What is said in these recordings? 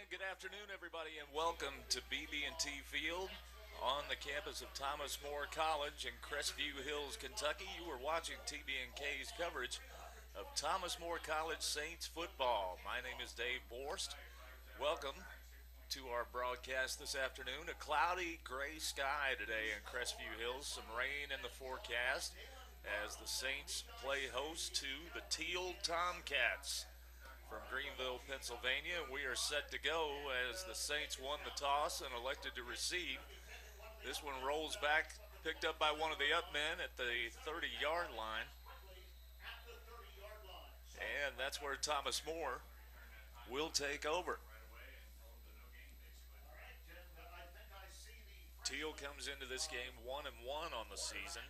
Good afternoon, everybody, and welcome to BB&T Field on the campus of Thomas More College in Crestview Hills, Kentucky. You are watching TBNK's coverage of Thomas More College Saints football. My name is Dave Borst. Welcome to our broadcast this afternoon. A cloudy gray sky today in Crestview Hills. Some rain in the forecast as the Saints play host to the Thiel Tomcats from Greenville, Pennsylvania. We are set to go as the Saints won the toss and elected to receive. This one rolls back, picked up by one of the up men at the 30-yard line. And that's where Thomas More will take over. Thiel comes into this game 1-1 on the season.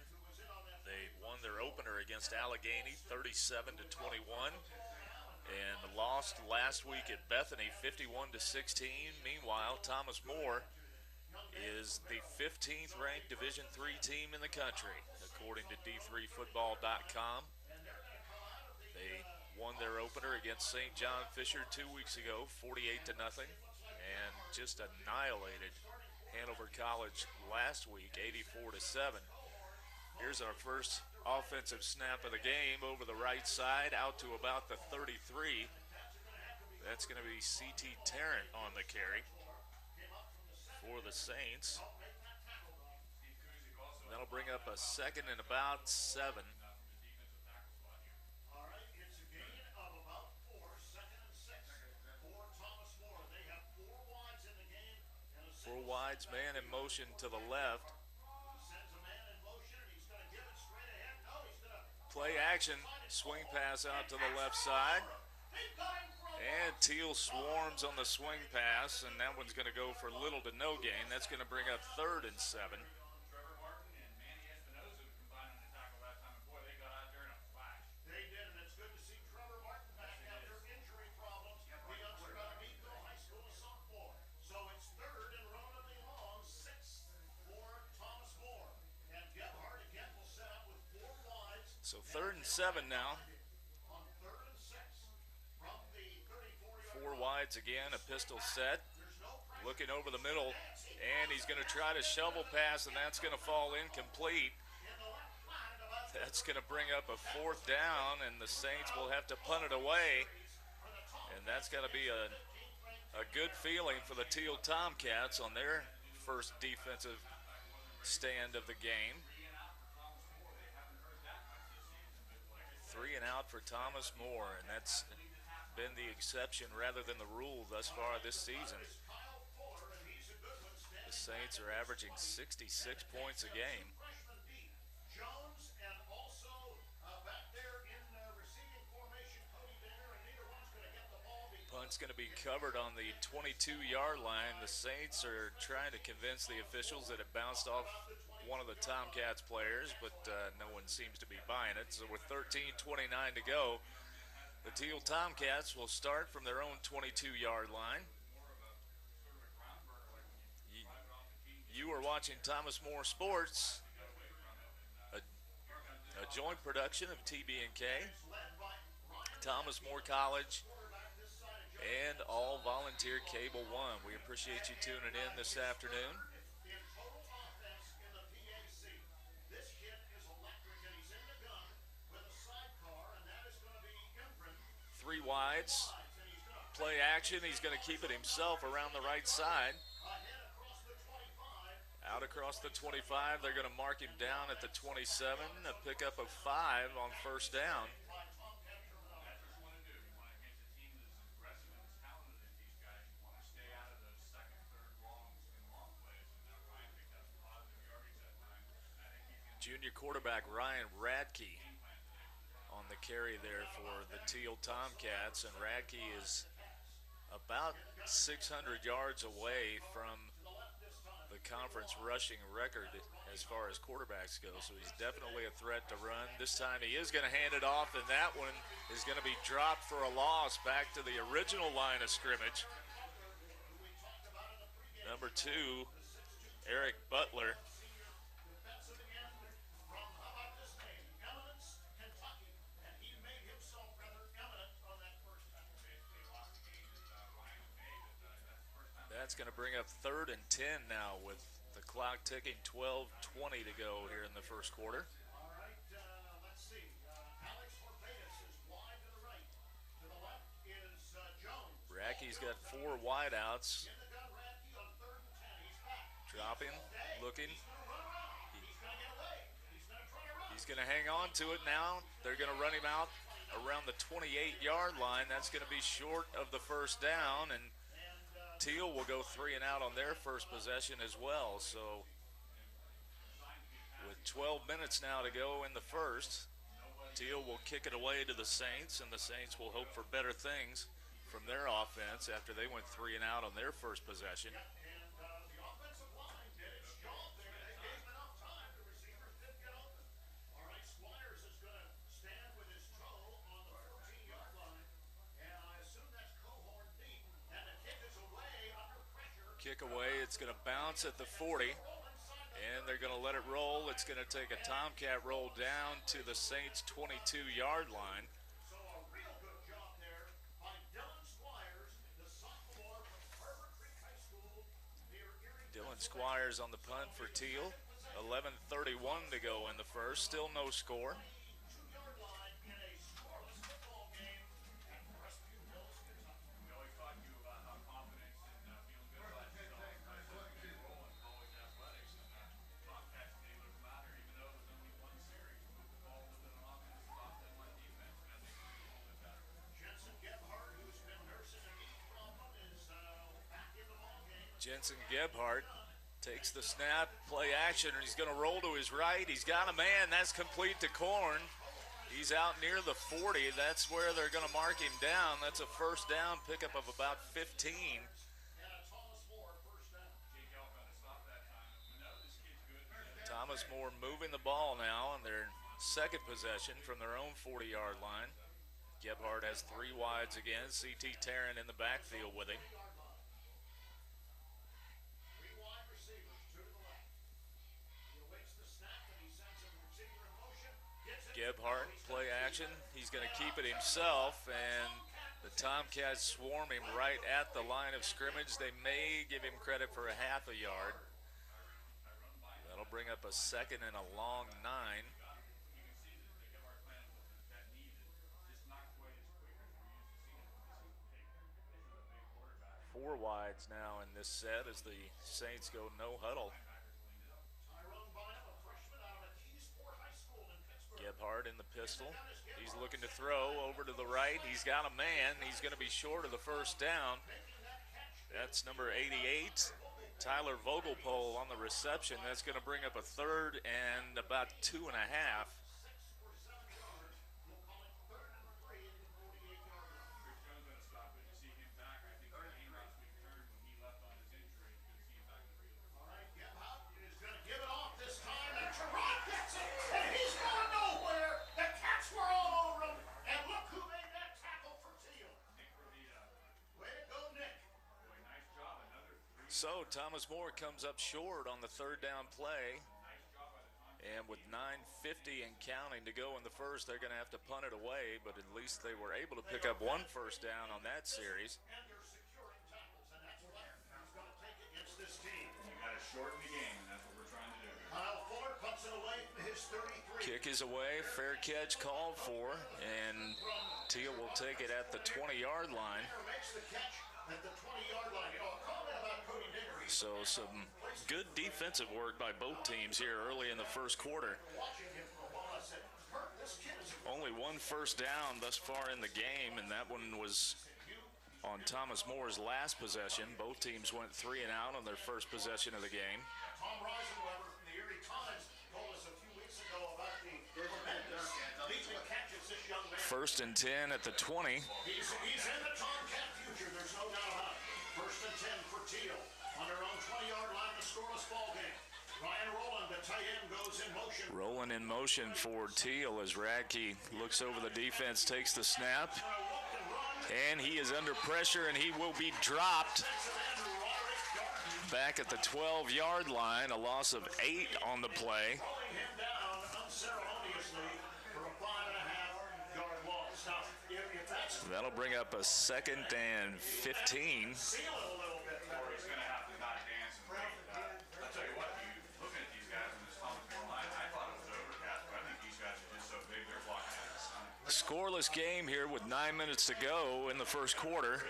They won their opener against Allegheny 37-21. And lost last week at Bethany 51-16. Meanwhile, Thomas More is the 15th ranked Division III team in the country, according to D3Football.com. They won their opener against St. John Fisher 2 weeks ago, 48-0, and just annihilated Hanover College last week, 84-7. Here's our first offensive snap of the game over the right side out to about the 33. That's going to be C.T. Tarrant on the carry for the Saints. That'll bring up a second and about 7. Four wides, man in motion to the left. Play action, swing pass out to the left side. And Thiel swarms on the swing pass, and that one's going to go for little to no gain. That's going to bring up 3rd and 7. So 3rd and 7 now. 4 wides again, a pistol set. Looking over the middle, and he's going to try to shovel pass, and that's going to fall incomplete. That's going to bring up a 4th down, and the Saints will have to punt it away. And that's got to be a good feeling for the Thiel Tomcats on their first defensive stand of the game. 3 and out for Thomas More, and that's been the exception rather than the rule thus far this season. The Saints are averaging 66 points a game. Punt's going to be covered on the 22-yard line. The Saints are trying to convince the officials that it bounced off one of the Tomcats players, but no one seems to be buying it. So with 13:29 to go, the Thiel Tomcats will start from their own 22-yard line. You are watching Thomas More Sports, a joint production of TBNK, Thomas More College, and All Volunteer Cable One. We appreciate you tuning in this afternoon. 3 wides, play action. He's going to keep it himself around the right side. Out across the 25, they're going to mark him down at the 27, a pickup of 5 on 1st down. Junior quarterback Ryan Radke on the carry there for the Thiel Tomcats, and Radke is about 600 yards away from the conference rushing record as far as quarterbacks go, so he's definitely a threat to run. This time he is going to hand it off, and that one is going to be dropped for a loss back to the original line of scrimmage. Number 2, Eric Butler. that's going to bring up 3rd and 10 now with the clock ticking, 12:20 to go here in the first quarter. Rackey's got 4 wideouts. Dropping, looking. He's going to hang on to it now. They're going to run him out around the 28-yard line. That's going to be short of the first down, and Thiel will go 3 and out on their first possession as well. So with 12 minutes now to go in the first, Thiel will kick it away to the Saints, and the Saints will hope for better things from their offense after they went 3 and out on their first possession. Kick away, it's going to bounce at the 40, and they're going to let it roll. It's going to take a Tomcat roll down to the Saints' 22-yard line. Dylan Squires on the punt for Thiel. 11:31 to go in the first, still no score. Jensen Gebhardt takes the snap, play action, and he's going to roll to his right. He's got a man. That's complete to Korn. He's out near the 40. That's where they're going to mark him down. That's a first down pickup of about 15. Thomas More moving the ball now on their second possession from their own 40-yard line. Gebhardt has 3 wides again. C.T. Tarrant in the backfield with him. Gebhardt, play action. He's going to keep it himself, and the Tomcats swarm him right at the line of scrimmage. They may give him credit for a half a yard. That'll bring up a 2nd and a long 9. 4 wides now in this set as the Saints go no huddle. Gebhardt in the pistol. He's looking to throw over to the right. He's got a man. He's going to be short of the first down. That's number 88, Tyler Vogelpole on the reception. That's going to bring up a 3rd and about 2.5. So Thomas More comes up short on the 3rd down play, and with 9:50 and counting to go in the first, they're going to have to punt it away, but at least they were able to pick up 1 first down on that series. You got to shorten the game, and that's what we're trying to do. Kyle Fuller puts it away from his 33. Kick is away, fair catch called for, and Thiel will take it at the 20-yard line. Makes the catch at the 20-yard line. You know, a comment about Cody Digger. So some good defensive work by both teams here early in the first quarter. Only 1 first down thus far in the game, and that one was on Thomas Moore's last possession. Both teams went 3 and out on their first possession of the game. Tom Reisenweber from the Erie Times told us a few weeks ago about the tremendous leaping catches this young man. 1st and 10 at the 20. He's in the Tomcat future, there's no doubt about it. 1st and 10 for Thiel. On their own 20-yard line, the scoreless ball game. Ryan Rowland, the tight end, goes in motion. Rolling in motion for Thiel as Radke looks over the defense, takes the snap, and he is under pressure, and he will be dropped back at the 12-yard line. A loss of 8 on the play. Pulling him down unceremoniously for a 5.5-yard loss. Now, if that's That'll bring up a 2nd and 15. seal it a little bit, or he's going to have to not dance and wait. I'll tell you what, looking at these guys in this Thomas More line, I thought it was overcast, but I think these guys are just so big, they're blocking out the sun. Scoreless game here with 9 minutes to go in the first quarter.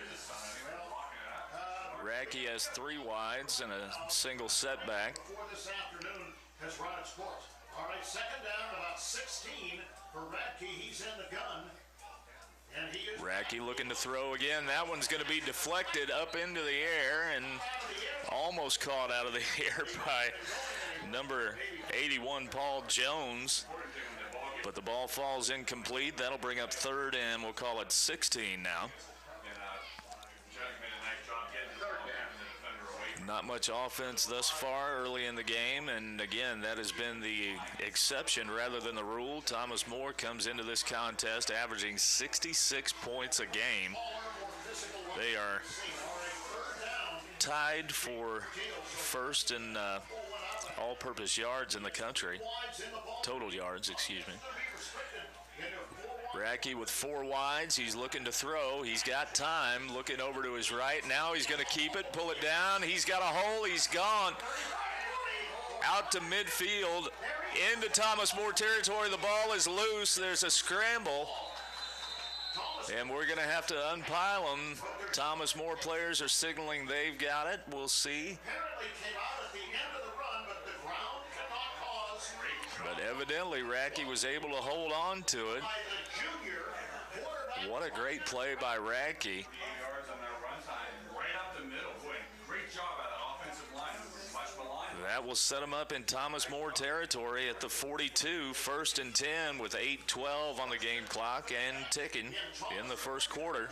Radke has 3 wides and a single setback. Before this afternoon has run its course. All right, second down, about 16 for Radke. He's in the gun. And he is Radke looking to throw again. That one's going to be deflected up into the air and almost caught out of the air by number 81, Paul Jones. But the ball falls incomplete. That'll bring up third, and we'll call it 16 now. Not much offense thus far early in the game, and again, that has been the exception rather than the rule. Thomas More comes into this contest averaging 66 points a game. They are tied for first in all-purpose yards in the country. Total yards, excuse me. Radke with 4 wides. He's looking to throw. He's got time. Looking over to his right. Now he's going to keep it, pull it down. He's got a hole. He's gone. Out to midfield. Into Thomas More territory. The ball is loose. There's a scramble. And we're going to have to unpile them. Thomas More players are signaling they've got it. We'll see. But evidently, Radke was able to hold on to it. What a great play by Radke. That will set him up in Thomas More territory at the 42, first and 10 with 8:12 on the game clock and ticking in the first quarter.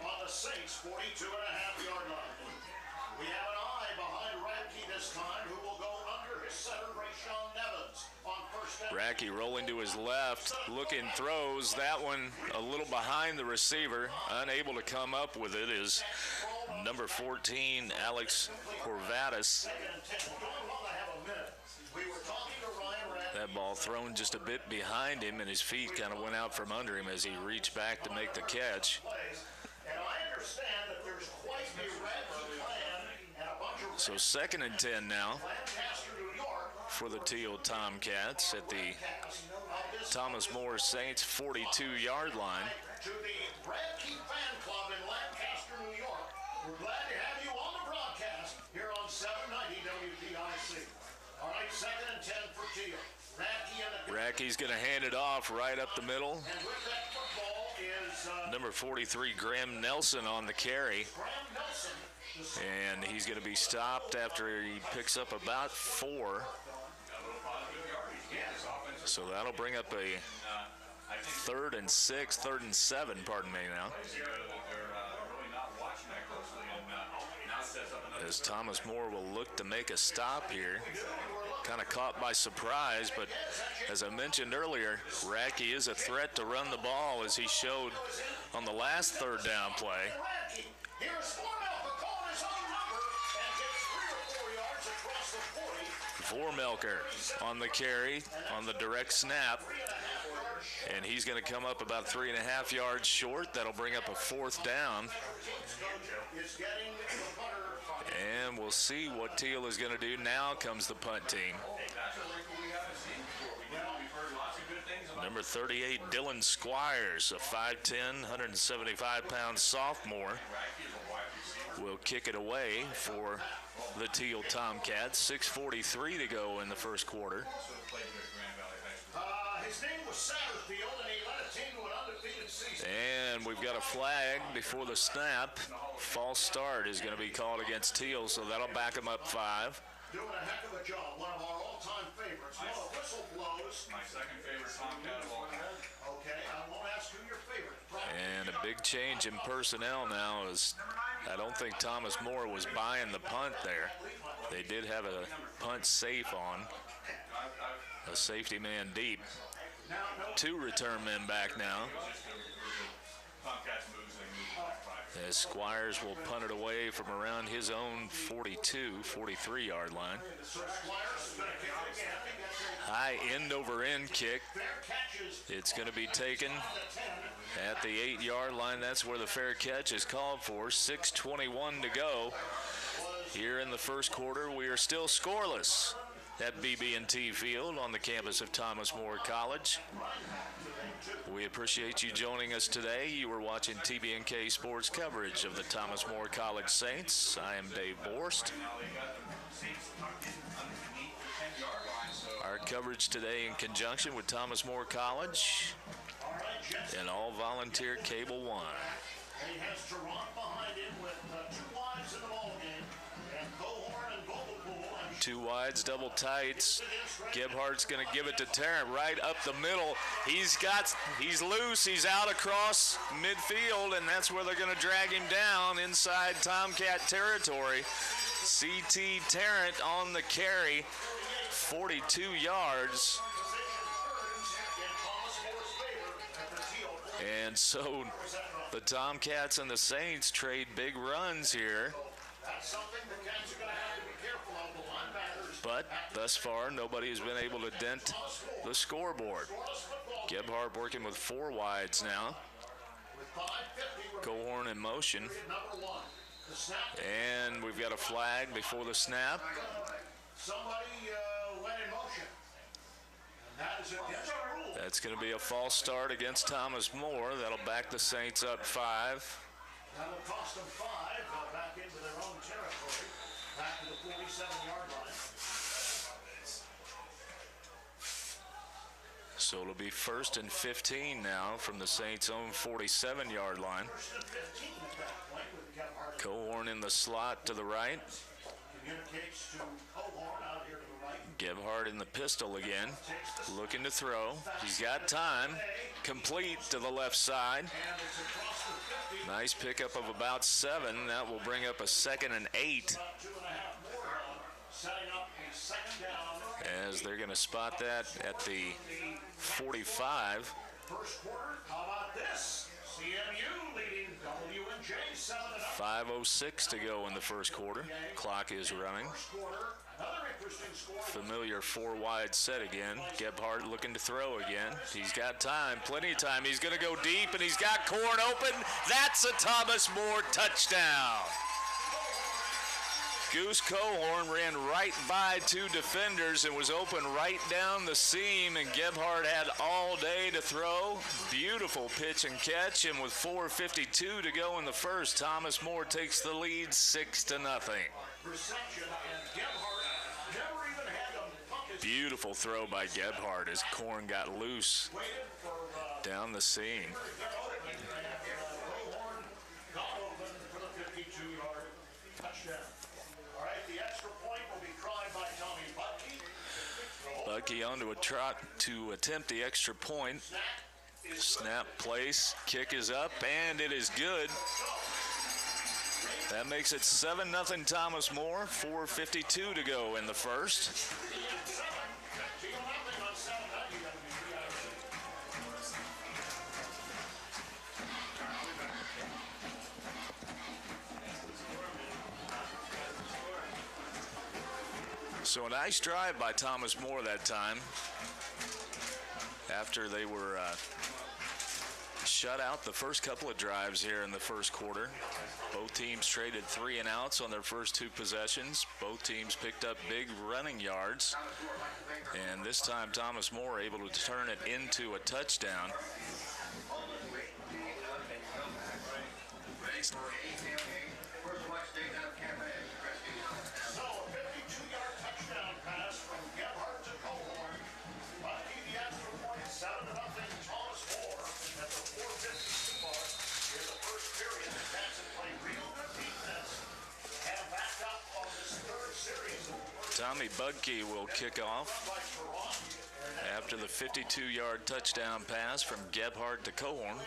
On the Saints, 42.5-yard line. We have an eye behind Radke this time, who will go under his center, Rashawn Nevins, on first down. Radke rolling to his left, looking, throws. That one a little behind the receiver. Unable to come up with it is number 14, Alex Horvatis. That ball thrown just a bit behind him, and his feet kind of went out from under him as he reached back to make the catch. So second and 10 now for the Thiel Tomcats at the Thomas More Saints 42-yard line. To the Radke Fan Club in Lancaster, New York. We're glad to have you on the broadcast here on 790 WPIC. All right, second and 10 for Thiel. Radke's going to hand it off right up the middle. And with that football is number 43, Graham Nelson on the carry. And he's going to be stopped after he picks up about 4. So that'll bring up a third and 7, pardon me now. As Thomas More will look to make a stop here. Kind of caught by surprise, but as I mentioned earlier, Radke is a threat to run the ball, as he showed on the last third down play. Vormelker on the carry, on the direct snap, and he's going to come up about 3.5 yards short. That'll bring up a 4th down. And we'll see what Thiel is going to do. Now comes the punt team. Number 38, Dylan Squires, a 5'10", 175-pound sophomore, will kick it away for the Thiel Tomcats. 6:43 to go in the first quarter. His name was Satterfield, and he led a team to an undefeated season. And we've got a flag before the snap. False start is going to be called against Thiel, so that'll back him up 5. Doing a heck of a job. One of our all-time favorites. One of the whistle blows. My second favorite Tomcat of all time. Okay, I won't ask who your favorite. And a big change in personnel now is I don't think Thomas More was buying the punt there. They did have a punt safe on. A safety man deep. 2 return men back now. As Squires will punt it away from around his own 43-yard line. High end-over-end kick. It's going to be taken at the 8-yard line. That's where the fair catch is called for. 6:21 to go Here in the first quarter, we are still scoreless at BB&T Field on the campus of Thomas More College. We appreciate you joining us today. You are watching TBNK Sports coverage of the Thomas More College Saints. I am Dave Borst. Our coverage today in conjunction with Thomas More College and all volunteer Cable One. He has Toronto behind him with 2 wides in the ballgame, and Cohorn and Vogelpool. 2 wides, double tights. Gebhardt's going to give it to Tarrant right up the middle. He's loose. He's out across midfield, and that's where they're going to drag him down inside Tomcat territory. CT Tarrant on the carry, 42 yards. And so the Tomcats and the Saints trade big runs here. But thus far, nobody has been able to dent the scoreboard. Gebhardt working with 4 wides now. Cohorn in motion. And we've got a flag before the snap. That's going to be a false start against Thomas More. That'll back the Saints up 5. That'll cost them 5, back into their own territory, back to the 47-yard line. So it'll be 1st and 15 now from the Saints' own 47-yard line. Cohorn in the slot to the right. Communicates to Cohorn out here to the right. Gebhardt in the pistol again, looking to throw. He's got time. Complete to the left side. Nice pickup of about 7. That will bring up a 2nd and 8. As they're going to spot that at the 45. First quarter, how about this? CMU leading WNJ 7-0. 5:06 to go in the first quarter. Clock is running. Familiar 4 wide set again. Gebhardt looking to throw again. He's got time, plenty of time. He's going to go deep, and he's got Korn open. That's a Thomas More touchdown. Goose Cohorn ran right by 2 defenders and was open right down the seam, and Gebhardt had all day to throw. Beautiful pitch and catch, and with 4:52 to go in the first, Thomas More takes the lead 6-0. Beautiful throw by Gebhardt as Korn got loose down the seam. Bucky onto a trot to attempt the extra point. Snap, place, kick is up, and it is good. That makes it 7-0 Thomas More, 4:52 to go in the first. So a nice drive by Thomas More that time after they were shut out the first couple of drives here in the first quarter. Both teams traded 3 and outs on their first 2 possessions. Both teams picked up big running yards. And this time Thomas More able to turn it into a touchdown. Tommy Budke will kick off after the 52-yard touchdown pass from Gebhardt to Cohorn.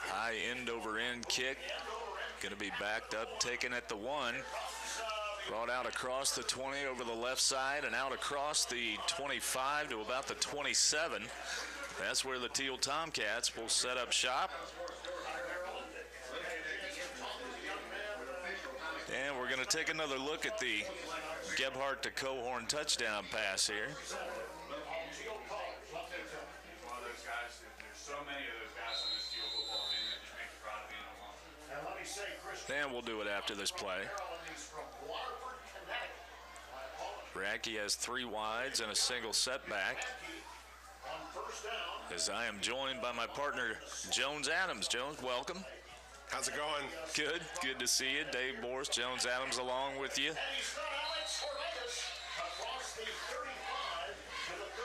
High end-over-end kick. Going to be backed up, taken at the 1. Brought out across the 20 over the left side and out across the 25 to about the 27. That's where the Thiel Tomcats will set up shop. And we're going to take another look at the Gebhardt to Cohorn touchdown pass here. One of those guys, there's so many of those guys on this Thiel football team that just make you proud to be in Omaha. And we'll do it after this play. Radke has 3 wides and a single setback. As I am joined by my partner, Jones Adams. Jones, welcome. How's it going? Good. Good to see you. Dave Boris, Jones Adams along with you.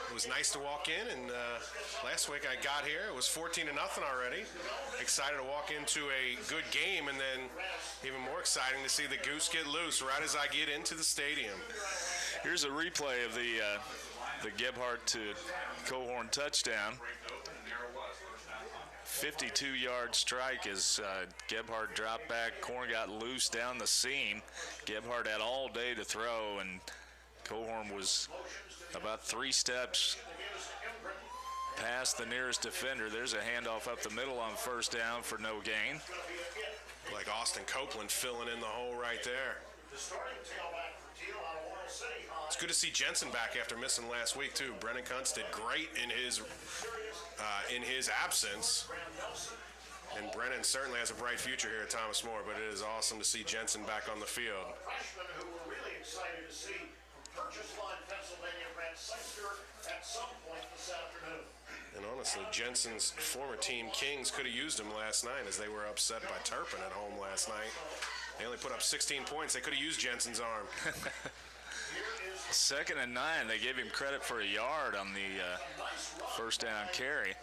It was nice to walk in, and last week I got here. It was 14-0 already. Excited to walk into a good game, and then even more exciting to see the Goose get loose right as I get into the stadium. Here's a replay of the Gebhardt to Cohorn touchdown. 52-yard strike as Gebhardt dropped back. Corn got loose down the seam. Gebhardt had all day to throw, and Cohorn was about 3 steps past the nearest defender. There's a handoff up the middle on first down for no gain. Like Austin Copeland filling in the hole right there. It's good to see Jensen back after missing last week too. Brennan Kuntz did great in his absence. And Brennan certainly has a bright future here at Thomas More, but it is awesome to see Jensen back on the field. And honestly, Jensen's former team, Kings, could have used him last night as they were upset by Turpin at home last night. They only put up 16 points. They could have used Jensen's arm. 2nd and 9. They gave him credit for a yard on the first down carry.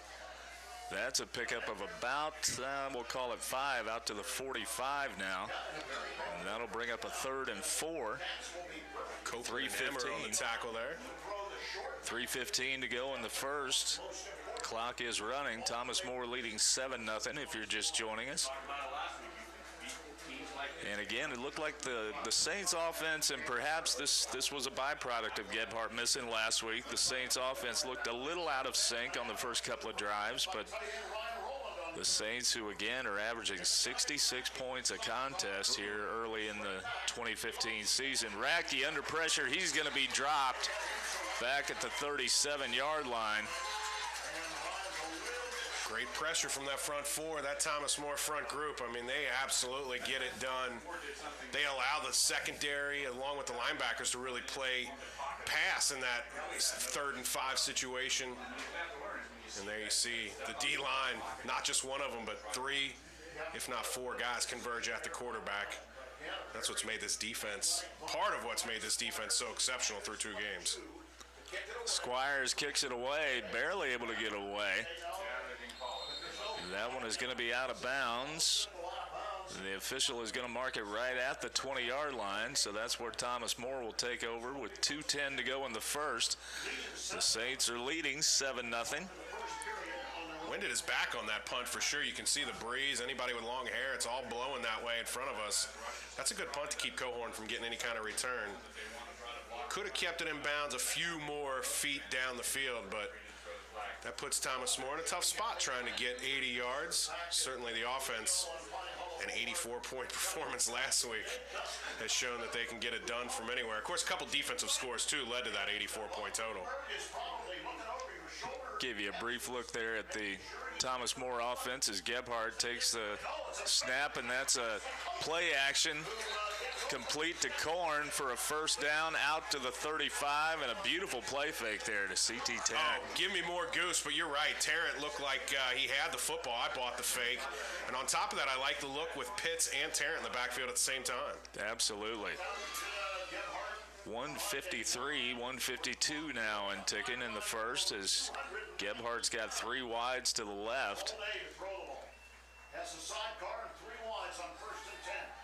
That's a pickup of about, we'll call it 5, out to the 45 now. And that'll bring up a 3rd and 4. 3:15 on the tackle there. 3:15 to go in the first. Clock is running. Thomas More leading 7-0 if you're just joining us. And again, it looked like the Saints offense, and perhaps this was a byproduct of Gebhardt missing last week. The Saints offense looked a little out of sync on the first couple of drives, but the Saints, who again are averaging 66 points a contest here early in the 2015 season. Radke under pressure. He's going to be dropped back at the 37-yard line. Great pressure from that front 4, that Thomas More front group. I mean, they absolutely get it done. They allow the secondary along with the linebackers to really play pass in that 3rd and 5 situation. And there you see the D-line, not just one of them, but 3, if not 4 guys converge at the quarterback. That's what's made this defense, part of what's made this defense so exceptional through 2 games. Squires kicks it away, barely able to get away. That one is going to be out of bounds. The official is going to mark it right at the 20-yard line, so that's where Thomas More will take over with 2:10 to go in the first. The Saints are leading 7-0. Winded is back on that punt for sure. You can see the breeze. Anybody with long hair, it's all blowing that way in front of us. That's a good punt to keep Cohorn from getting any kind of return. Could have kept it in bounds a few more feet down the field, but that puts Thomas More in a tough spot trying to get 80 yards. Certainly the offense, an 84-point performance last week, has shown that they can get it done from anywhere. Of course, a couple defensive scores, too, led to that 84-point total. Give you a brief look there at the Thomas More offense as Gebhardt takes the snap, and that's a play action complete to Corn for a first down out to the 35, and a beautiful play fake there to CT Tarrant. Oh, give me more Goose, but you're right. Tarrant looked like he had the football. I bought the fake. And on top of that, I like the look with Pitts and Tarrant in the backfield at the same time. Absolutely. 153, 152 now and ticking in the first as Gebhardt's got 3 wides to the left.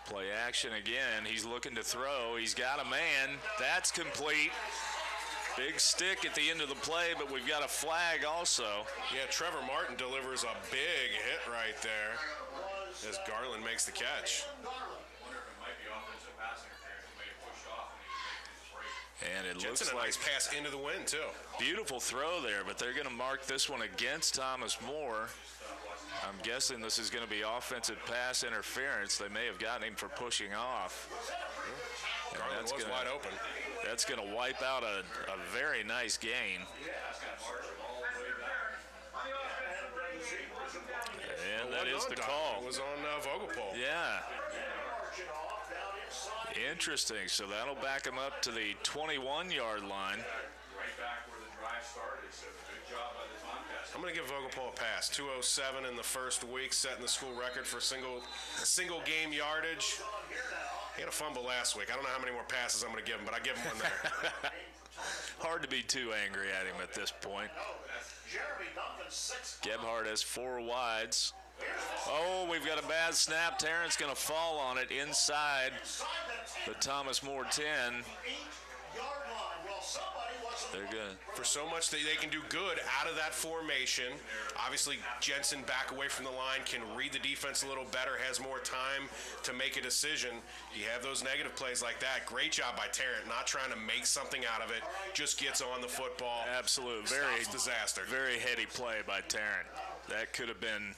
Play action again. He's looking to throw. He's got a man. That's complete. Big stick at the end of the play, but we've got a flag also. Yeah, Trevor Martin delivers a big hit right there as Garland makes the catch. And it Jensen, looks a like nice pass into the wind, too. Beautiful throw there, but they're going to mark this one against Thomas More. I'm guessing this is going to be offensive pass interference. They may have gotten him for pushing off. Garland was wide open. That's going to wipe out a very nice gain. And that is the call. It was on Vogelpohl. Yeah. Interesting. So that'll back him up to the 21-yard line. Right back where the drive started, so good job by the Tomcats. I'm going to give Vogelpohl a pass. 207 in the first week, setting the school record for single game yardage. He had a fumble last week. I don't know how many more passes I'm going to give him, but I give him one there. Hard to be too angry at him at this point. Gebhardt has 4 wides. Oh, we've got a bad snap. Tarrant's going to fall on it inside the Thomas More 10. They're good. For so much that they can do good out of that formation. Obviously, Jensen back away from the line, can read the defense a little better, has more time to make a decision. You have those negative plays like that. Great job by Tarrant, not trying to make something out of it, just gets on the football. Absolute. Very disaster. Very heady play by Tarrant. That could have been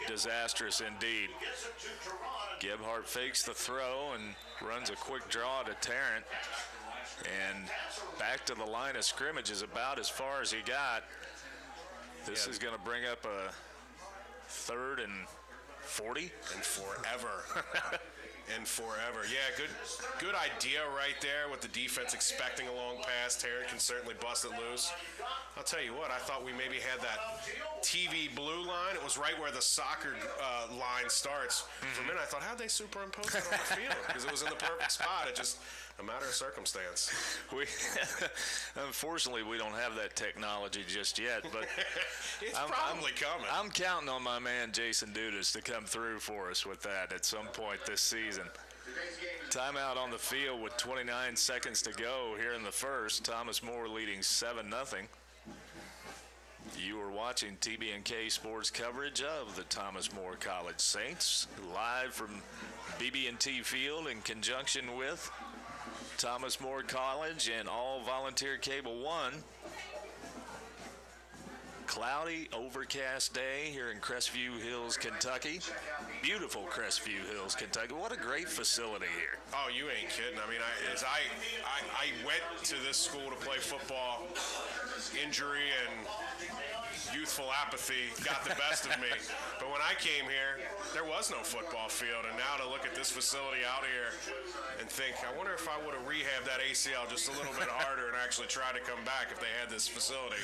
disastrous indeed. Gebhardt fakes the throw and runs a quick draw to Tarrant. And back to the line of scrimmage is about as far as he got. This is going to bring up a 3rd and 40. And forever. And forever. Yeah, good idea right there with the defense expecting a long pass. Tarrant can certainly bust it loose. I'll tell you what, I thought we maybe had that TV blue line. It was right where the soccer line starts. For a minute, I thought, how'd they superimpose that on the field? Because it was in the perfect spot. It just a matter of circumstance. Unfortunately, we don't have that technology just yet, but it's probably coming. I'm counting on my man Jason Dudas to come through for us with that at some point this season. Timeout on the field with 29 seconds to go here in the first. Thomas More leading 7-0. You are watching TB&K Sports coverage of the Thomas More College Saints live from BB&T Field in conjunction with Thomas More College and all volunteer Cable One. Cloudy, overcast day here in Crestview Hills, Kentucky. Beautiful Crestview Hills, Kentucky. What a great facility here. Oh, you ain't kidding. I mean, I went to this school to play football. Injury and youthful apathy got the best of me. But when I came here, there was no football field. And now to look at this facility out here and think, I wonder if I would have rehabbed that ACL just a little bit harder and actually tried to come back if they had this facility.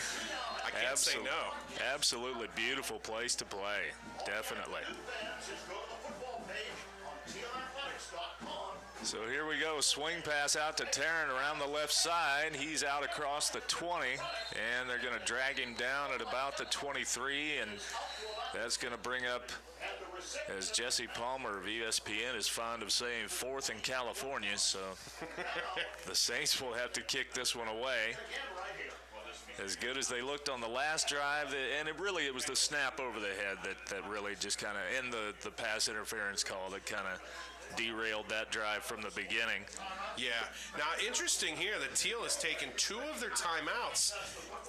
I can't say no. Absolutely beautiful place to play. Definitely. So here we go. Swing pass out to Tarrant around the left side. He's out across the 20, and they're going to drag him down at about the 23, and that's going to bring up, as Jesse Palmer of ESPN is fond of saying, 4th in California. So the Saints will have to kick this one away. As good as they looked on the last drive, and it was the snap over the head that really just kind of, and the pass interference call that kind of derailed that drive from the beginning. Yeah. Now, interesting here that Thiel has taken 2 of their timeouts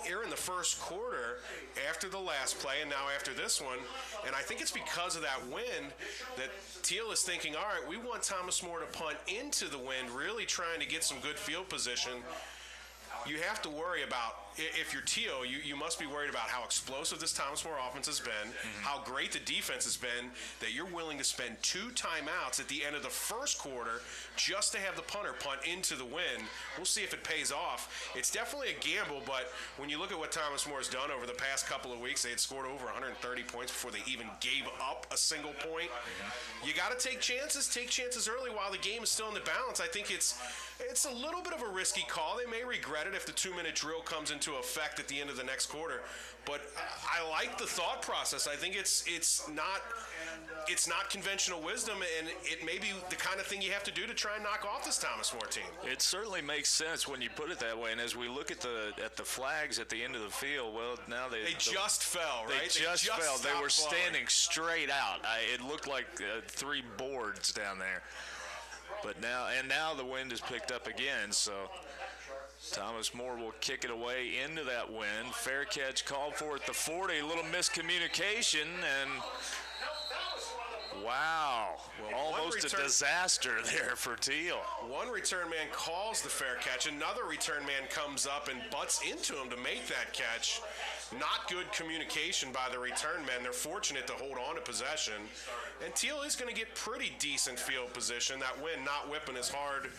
here in the first quarter after the last play and now after this one. And I think it's because of that wind that Thiel is thinking, all right, we want Thomas More to punt into the wind, really trying to get some good field position. You have to worry about, if you're Thiel, you must be worried about how explosive this Thomas More offense has been, how great the defense has been, that you're willing to spend 2 timeouts at the end of the first quarter just to have the punter punt into the wind. We'll see if it pays off. It's definitely a gamble, but when you look at what Thomas More has done over the past couple of weeks, they had scored over 130 points before they even gave up a single point. You got to take chances early while the game is still in the balance. I think it's a little bit of a risky call. They may regret it if the 2-minute drill comes into effect at the end of the next quarter. But I like the thought process. I think it's not conventional wisdom, and it may be the kind of thing you have to do to try and knock off this Thomas More team. It certainly makes sense when you put it that way. And as we look at the flags at the end of the field, well, now they just fell, right? They just fell. They were flowing. standing straight out. It looked like 3 boards down there. But now the wind has picked up again, so Thomas More will kick it away into that wind. Fair catch called for at the 40. A little miscommunication, and Wow. Almost a disaster there for Thiel. One return man calls the fair catch. Another return man comes up and butts into him to make that catch. Not good communication by the return men. They're fortunate to hold on to possession. And Thiel is going to get pretty decent field position. That wind not whipping as hard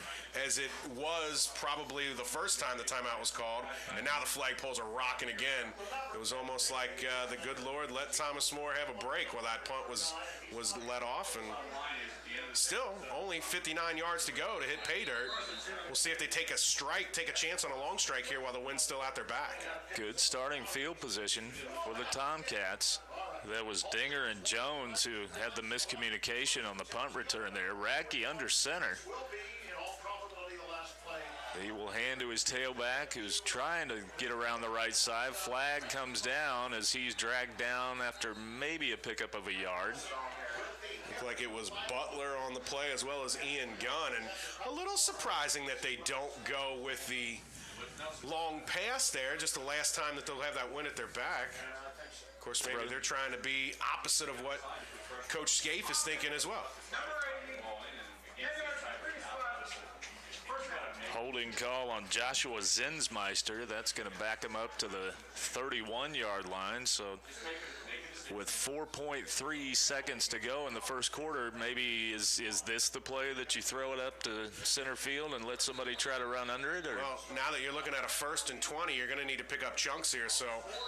as it was probably the first time the timeout was called. And now the flagpoles are rocking again. It was almost like the good Lord let Thomas More have a break while that punt was let off. And still only 59 yards to go to hit pay dirt. We'll see if they take a chance on a long strike here while the wind's still at their back. Good starting field position for the Tomcats. That was Dinger and Jones who had the miscommunication on the punt return there. Radke under center. He will hand to his tailback, who's trying to get around the right side. Flag comes down as he's dragged down after maybe a pickup of a yard. Looked like it was Butler on the play as well as Ian Gunn. And a little surprising that they don't go with the long pass there, just the last time that they'll have that wind at their back. Of course, maybe they're trying to be opposite of what Coach Scaife is thinking as well. Holding call on Joshua Zinsmeister. That's going to back him up to the 31-yard line. So with 4.3 seconds to go in the first quarter, maybe is this the play that you throw it up to center field and let somebody try to run under it? Or? Well, now that you're looking at a 1st and 20, you're going to need to pick up chunks here. So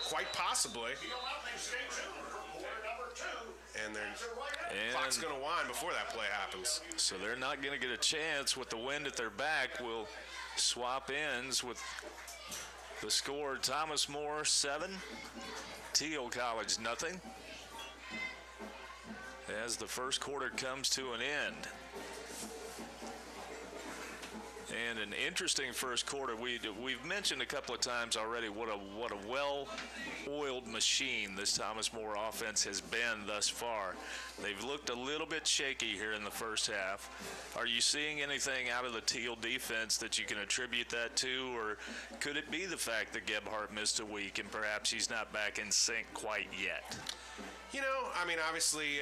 quite possibly. And the clock's going to wind before that play happens. So they're not going to get a chance with the wind at their back. We'll swap ends with the score. Thomas More 7, Thiel College nothing. As the first quarter comes to an end. And an interesting first quarter. We've mentioned a couple of times already what a well-oiled machine this Thomas More offense has been thus far. They've looked a little bit shaky here in the first half. Are you seeing anything out of the Thiel defense that you can attribute that to, or could it be the fact that Gebhardt missed a week and perhaps he's not back in sync quite yet? You know, I mean, obviously,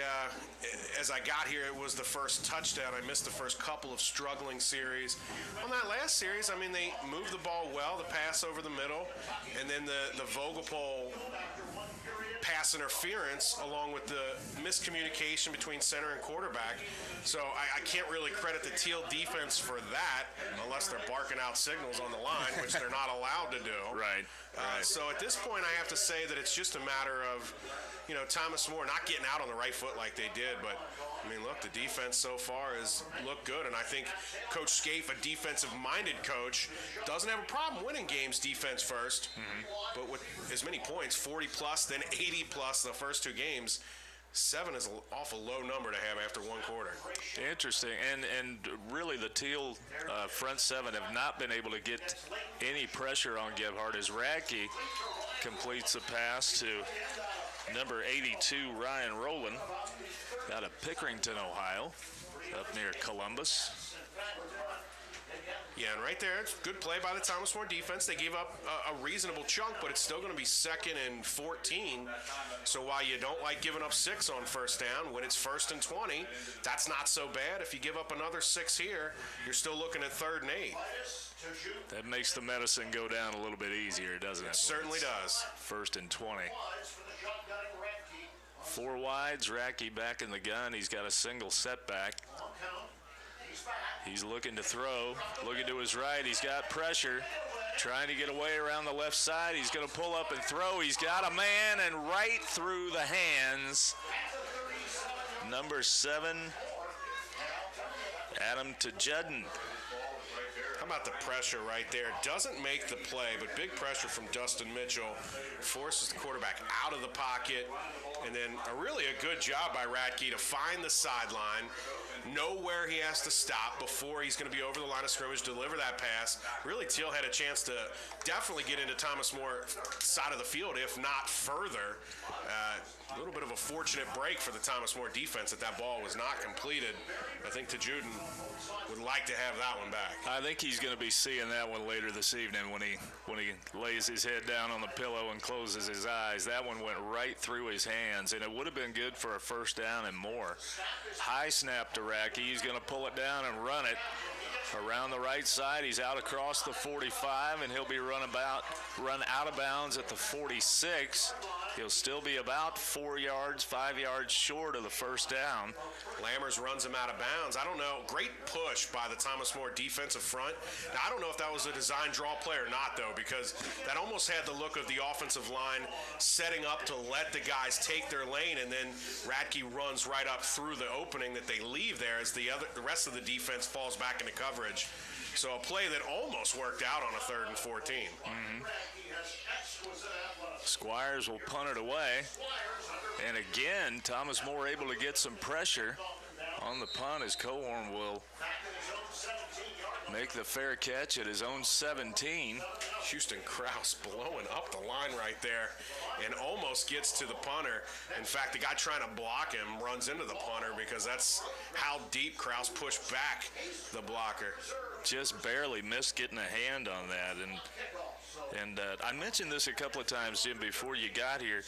as I got here, it was the first touchdown. I missed the first couple of struggling series. On that last series, I mean, they moved the ball well, the pass over the middle, and then the Vogelpohl pass interference along with the miscommunication between center and quarterback. So I can't really credit the Thiel defense for that unless they're barking out signals on the line, which they're not allowed to do. Right. So at this point, I have to say that it's just a matter of, you know, Thomas More not getting out on the right foot like they did. But, I mean, look, the defense so far has looked good. And I think Coach Scaife, a defensive-minded coach, doesn't have a problem winning games defense first. Mm-hmm. But with as many points, 40-plus, then 80-plus the first two games, 7 is an awful low number to have after one quarter. Interesting. And really the Thiel front 7 have not been able to get any pressure on Gebhardt as Radke completes a pass to number 82, Ryan Rowland, out of Pickerington, Ohio, up near Columbus. Yeah, and right there, it's good play by the Thomas More defense. They gave up a reasonable chunk, but it's still going to be 2nd and 14. So while you don't like giving up 6 on first down, when it's 1st and 20, that's not so bad. If you give up another 6 here, you're still looking at 3rd and 8. That makes the medicine go down a little bit easier, doesn't it? It certainly does. 1st and 20. 4 wides, Radke back in the gun. He's got a single setback. He's looking to throw, looking to his right. He's got pressure, trying to get away around the left side. He's going to pull up and throw. He's got a man, and right through the hands, number 7, Adam Tajudin. How about the pressure right there? Doesn't make the play, but big pressure from Dustin Mitchell. Forces the quarterback out of the pocket. And then really a good job by Radke to find the sideline, know where he has to stop before he's going to be over the line of scrimmage, deliver that pass. Really, Thiel had a chance to definitely get into Thomas More side of the field, if not further. A little bit of a fortunate break for the Thomas More defense that ball was not completed. I think Tajudin would like to have that one back. I think he's going to be seeing that one later this evening when he lays his head down on the pillow and closes his eyes. That one went right through his hands. hands, and it would have been good for a first down and more. High snap to Radke. He's going to pull it down and run it around the right side. He's out across the 45, and he'll be run out of bounds at the 46. He'll still be about 4 yards, 5 yards short of the first down. Lammers runs him out of bounds. I don't know. Great push by the Thomas More defensive front. Now, I don't know if that was a design draw play or not, though, because that almost had the look of the offensive line setting up to let the guys take their lane, and then Radke runs right up through the opening that they leave there as the rest of the defense falls back into coverage. So a play that almost worked out on a 3rd and 14. Mm-hmm. Squires will punt it away. And again, Thomas More able to get some pressure on the punt as Cohorn will make the fair catch at his own 17. Houston Kraus blowing up the line right there and almost gets to the punter. In fact, the guy trying to block him runs into the punter because that's how deep Kraus pushed back the blocker. Just barely missed getting a hand on that. And I mentioned this a couple of times, Jim, before you got here.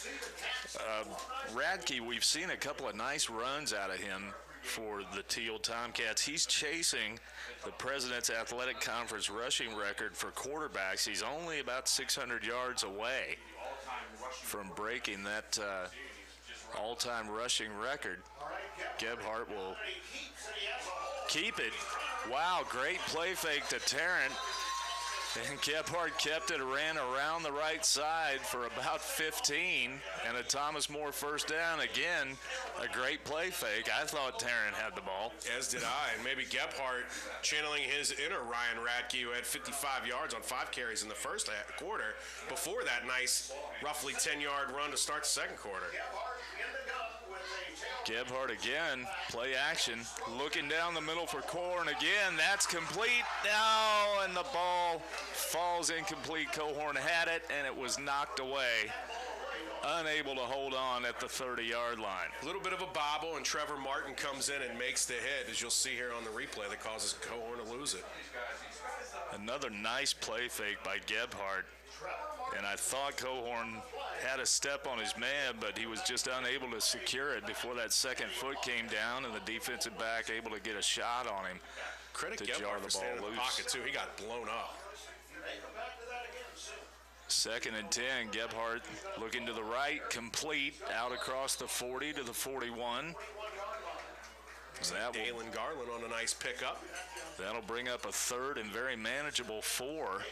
Radke, we've seen a couple of nice runs out of him for the Thiel Tomcats. He's chasing the President's Athletic Conference rushing record for quarterbacks. He's only about 600 yards away from breaking that all-time rushing record. Gebhardt will keep it. Wow, great play fake to Tarrant. And Gebhardt kept it, ran around the right side for about 15, and a Thomas More first down. Again, a great play fake. I thought Tarrant had the ball. As did I, and maybe Gebhardt channeling his inner Ryan Radke, who had 55 yards on 5 carries in the first quarter, before that nice roughly 10-yard run to start the second quarter. Gebhardt again, play action, looking down the middle for Cohorn again. That's complete now, and the ball falls incomplete. Cohorn had it, and it was knocked away. Unable to hold on at the 30-yard line. A little bit of a bobble, and Trevor Martin comes in and makes the hit, as you'll see here on the replay, that causes Cohorn to lose it. Another nice play fake by Gebhardt. And I thought Cohorn had a step on his man, but he was just unable to secure it before that second foot came down, and the defensive back able to get a shot on him. Credit to jar Gebhardt the for ball staying in loose. the pocket, too. He got blown up. 2nd and 10, Gebhardt looking to the right, complete, out across the 40 to the 41. Dalen Garland on a nice pickup. That'll bring up a 3rd and very manageable 4.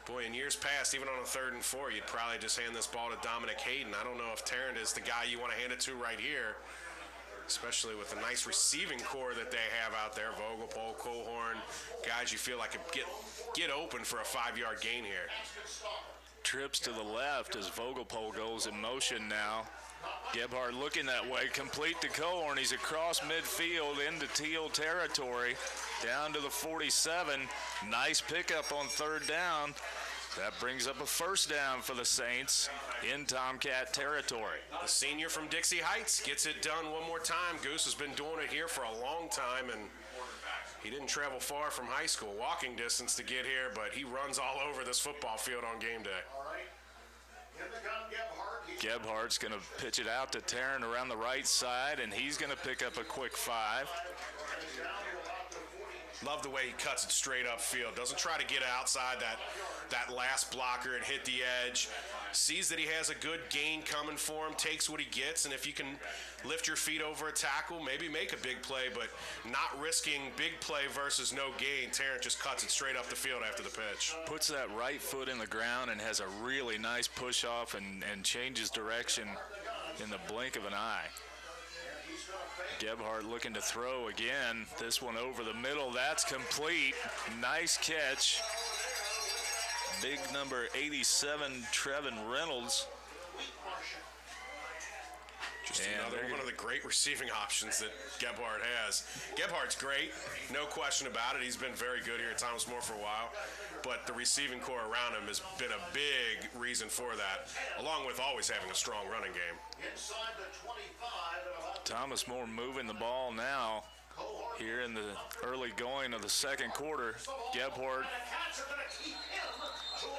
Boy, in years past, even on a 3rd and 4, you'd probably just hand this ball to Dominic Hayden. I don't know if Tarrant is the guy you want to hand it to right here, especially with the nice receiving core that they have out there. Vogelpohl, Cohorn, guys you feel like could get open for a 5-yard gain here. Trips to the left as Vogelpohl goes in motion now. Gebhardt looking that way, complete to Cohorn. He's across midfield into Thiel territory, down to the 47. Nice pickup on 3rd down. That brings up a first down for the Saints in Tomcat territory. The senior from Dixie Heights gets it done one more time. Goose has been doing it here for a long time, and he didn't travel far from high school, walking distance to get here, but he runs all over this football field on game day. Gebhardt's going to pitch it out to Tarrant around the right side, and he's going to pick up a quick 5. Love the way he cuts it straight upfield. Doesn't try to get outside that last blocker and hit the edge. Sees that he has a good gain coming for him, takes what he gets, and if you can lift your feet over a tackle, maybe make a big play, but not risking big play versus no gain. Tarrant just cuts it straight up the field after the pitch. Puts that right foot in the ground and has a really nice push off and changes direction in the blink of an eye. Gebhardt looking to throw again. This one over the middle. That's complete. Nice catch. Big number 87, Trevin Reynolds. Just another one of the great receiving options that Gebhardt has. Gebhardt's great, no question about it. He's been very good here at Thomas More for a while, but the receiving core around him has been a big reason for that, along with always having a strong running game. Thomas More moving the ball now here in the early going of the second quarter. Gebhardt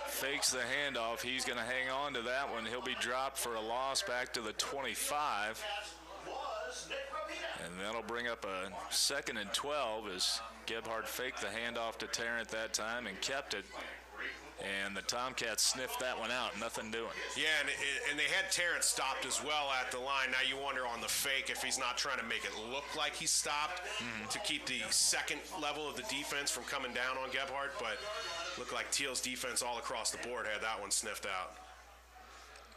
fakes the handoff. He's going to hang on to that one. He'll be dropped for a loss back to the 25. And that'll bring up a 2nd and 12 as Gebhardt faked the handoff to Tarrant that time and kept it. And the Tomcats sniffed that one out. Nothing doing. Yeah, and they had Tarrant stopped as well at the line. Now you wonder on the fake if he's not trying to make it look like he stopped to keep the second level of the defense from coming down on Gebhardt. But looked like Thiel's defense all across the board had that one sniffed out.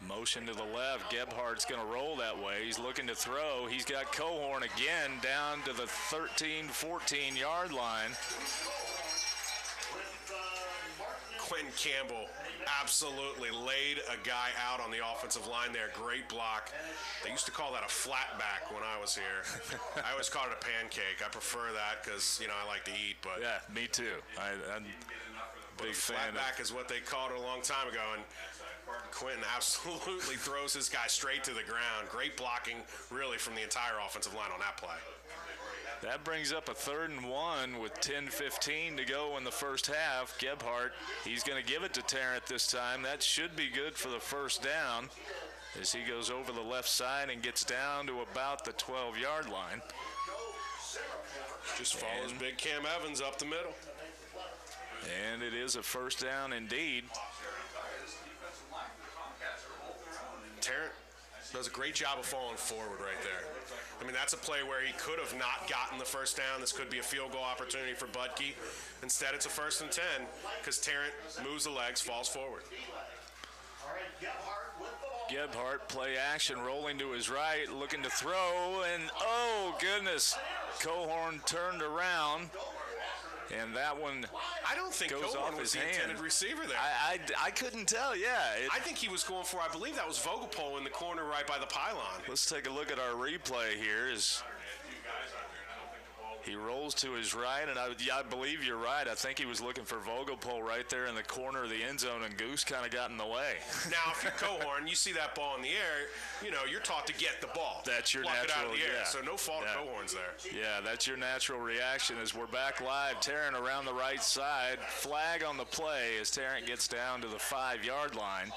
Motion to the left. Gebhardt's going to roll that way. He's looking to throw. He's got Cohorn again down to the 13, 14-yard line. Quentin Campbell absolutely laid a guy out on the offensive line there. Great block. They used to call that a flat back when I was here. I always called it a pancake. I prefer that because, you know, I like to eat. But yeah, me too. I'm big fan. Flat back is what they called it a long time ago. And Quentin absolutely throws his guy straight to the ground. Great blocking, really, from the entire offensive line on that play. That brings up a 3rd and 1 with 10:15 to go in the first half. Gebhardt, he's going to give it to Tarrant this time. That should be good for the first down as he goes over the left side and gets down to about the 12-yard line. Just follows big Cam Evans up the middle. And it is a first down indeed. Tarrant does a great job of falling forward right there. I mean, that's a play where he could have not gotten the first down. This could be a field goal opportunity for Budke. Instead, it's a 1st and 10 because Tarrant moves the legs, falls forward. Gebhardt, play action, rolling to his right, looking to throw, and oh, goodness. Cohorn turned around, and that one I don't think goes Cohorn off was his the hand. intended receiver there. I couldn't tell, yeah. I think he was going for, I believe that was Vogelpohl in the corner right by the pylon. Let's take a look at our replay here as he rolls to his right, and I believe you're right. I think he was looking for Vogelpohl right there in the corner of the end zone, and Goose kind of got in the way. Now, if you're Cohorn, you see that ball in the air, you know, you're taught to get the ball. That's your Pluck natural, it out of the air, yeah. so no fault of Yeah. Cohorn's there. Yeah, that's your natural reaction as we're back live. Tarrant around the right side. Flag on the play as Tarrant gets down to the 5-yard line.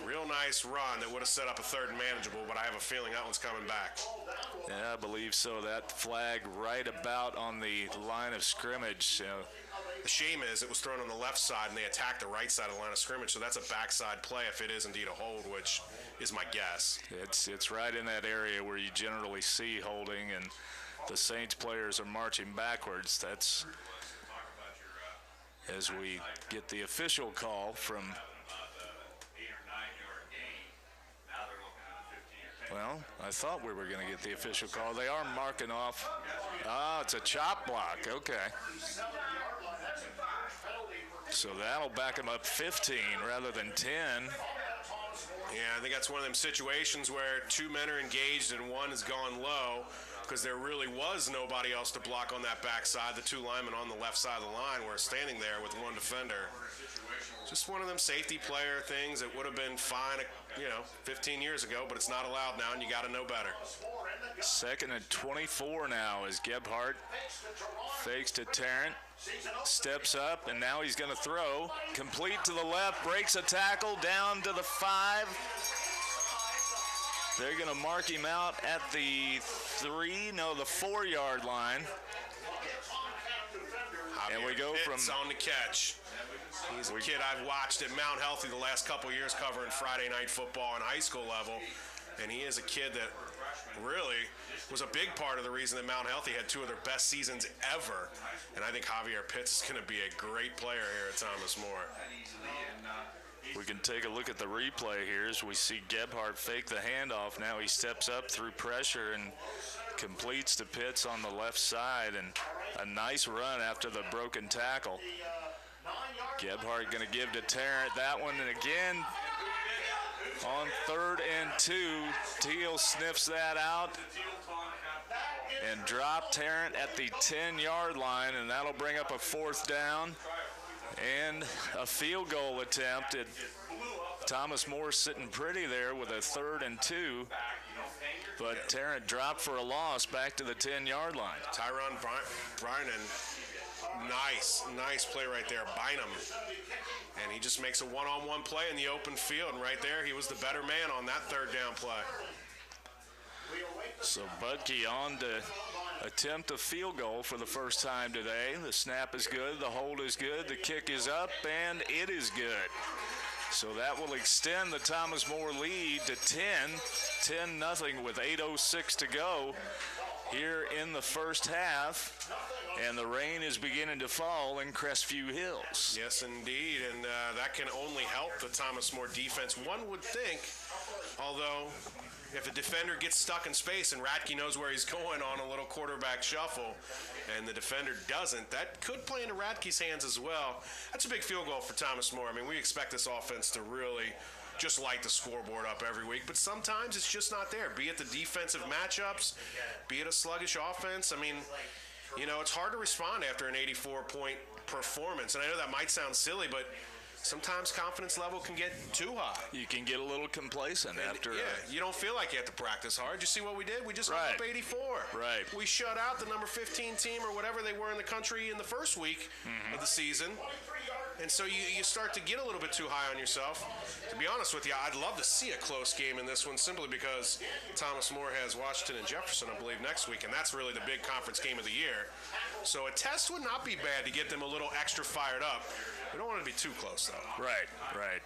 Real nice run that would have set up a 3rd and manageable, but I have a feeling that one's coming back. Yeah, I believe so. That flag right about on the line of scrimmage. The shame is it was thrown on the left side, and they attacked the right side of the line of scrimmage, so that's a backside play if it is indeed a hold, which is my guess. It's right in that area where you generally see holding, and the Saints players are marching backwards. That's as we get the official call from. Well, I thought we were going to get the official call. They are marking off. Ah, it's a chop block. Okay. So that'll back him up 15 rather than 10. Yeah, I think that's one of them situations where 2 men are engaged and one has gone low because there really was nobody else to block on that backside. The 2 linemen on the left side of the line were standing there with 1 defender. Just one of them safety player things that would have been fine, 15 years ago, but it's not allowed now, and you got to know better. 2nd and 24 now as Gebhardt fakes to Tarrant, steps up, and now he's going to throw. Complete to the left, breaks a tackle down to the 5. They're going to mark him out at the 4-yard line. And we go from on the catch. He's a kid I've watched at Mount Healthy the last couple years covering Friday night football and high school level, and he is a kid that really was a big part of the reason that Mount Healthy had 2 of their best seasons ever, and I think Javier Pitts is going to be a great player here at Thomas More. We can take a look at the replay here as we see Gebhardt fake the handoff. Now he steps up through pressure and completes to Pitts on the left side, and a nice run after the broken tackle. Gebhardt going to give to Tarrant that one, and again on 3rd and 2, Thiel sniffs that out and drop Tarrant at the 10-yard line, and that'll bring up a 4th down and a field goal attempt. Thomas Moore sitting pretty there with a 3rd and 2. But Tarrant dropped for a loss back to the 10-yard line. Tyron Bynum, nice play right there. Bynum. And he just makes a one-on-one play in the open field. And right there, he was the better man on that third down play. So Budke on to attempt a field goal for the first time today. The snap is good, the hold is good, the kick is up, and it is good. So that will extend the Thomas More lead to 10-0 with 8:06 to go here in the first half. And the rain is beginning to fall in Crestview Hills. Yes, indeed, and that can only help the Thomas More defense. One would think, although if a defender gets stuck in space and Radke knows where he's going on a little quarterback shuffle and the defender doesn't, that could play into Radke's hands as well. That's a big field goal for Thomas More. I mean, we expect this offense to really just light the scoreboard up every week, but sometimes it's just not there, be it the defensive matchups, be it a sluggish offense. I mean, you know, it's hard to respond after an 84-point performance, and I know that might sound silly, but sometimes confidence level can get too high. You can get a little complacent after. Yeah, you don't feel like you have to practice hard. You see what we did? We just hung up 84. Right. We shut out the number 15 team or whatever they were in the country in the first week of the season. And so you start to get a little bit too high on yourself. To be honest with you, I'd love to see a close game in this one simply because Thomas More has Washington and Jefferson, I believe, next week, and that's really the big conference game of the year. So a test would not be bad to get them a little extra fired up. We don't want it to be too close, though. Right.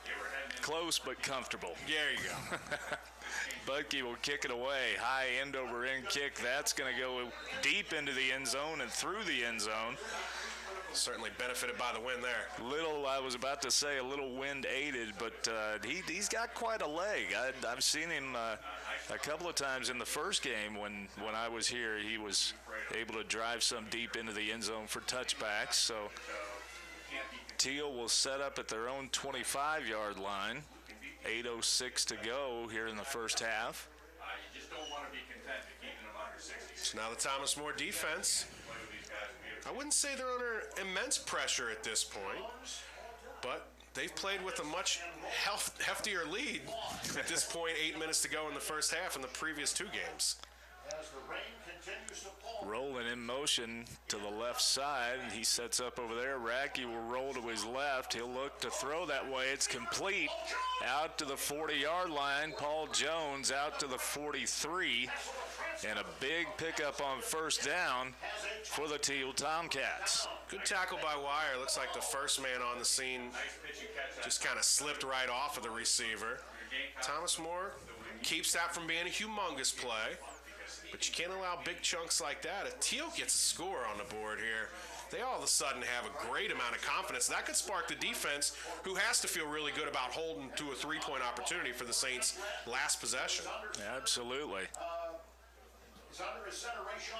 Close but comfortable. There you go. Budke will kick it away. High end over end kick. That's going to go deep into the end zone and through the end zone. Certainly benefited by the win there. I was about to say a little wind aided, but he's got quite a leg. I've seen him a couple of times in the first game when I was here. He was able to drive some deep into the end zone for touchbacks. So Thiel will set up at their own 25-yard line. 8:06 to go here in the first half. You just don't want to be content to keeping them under 60. So now the Thomas More defense, I wouldn't say they're under immense pressure at this point, but they've played with a much heftier lead at this point, 8 minutes to go in the first half in the previous two games. Rolling in motion to the left side. He sets up over there. Radke will roll to his left. He'll look to throw that way. It's complete. Out to the 40-yard line. Paul Jones out to the 43. And a big pickup on first down for the Thiel Tomcats. Good tackle by Wire. Looks like the first man on the scene just kind of slipped right off of the receiver. Thomas More keeps that from being a humongous play, but you can't allow big chunks like that. If Thiel gets a score on the board here, they all of a sudden have a great amount of confidence. That could spark the defense, who has to feel really good about holding to a three-point opportunity for the Saints' last possession. Absolutely.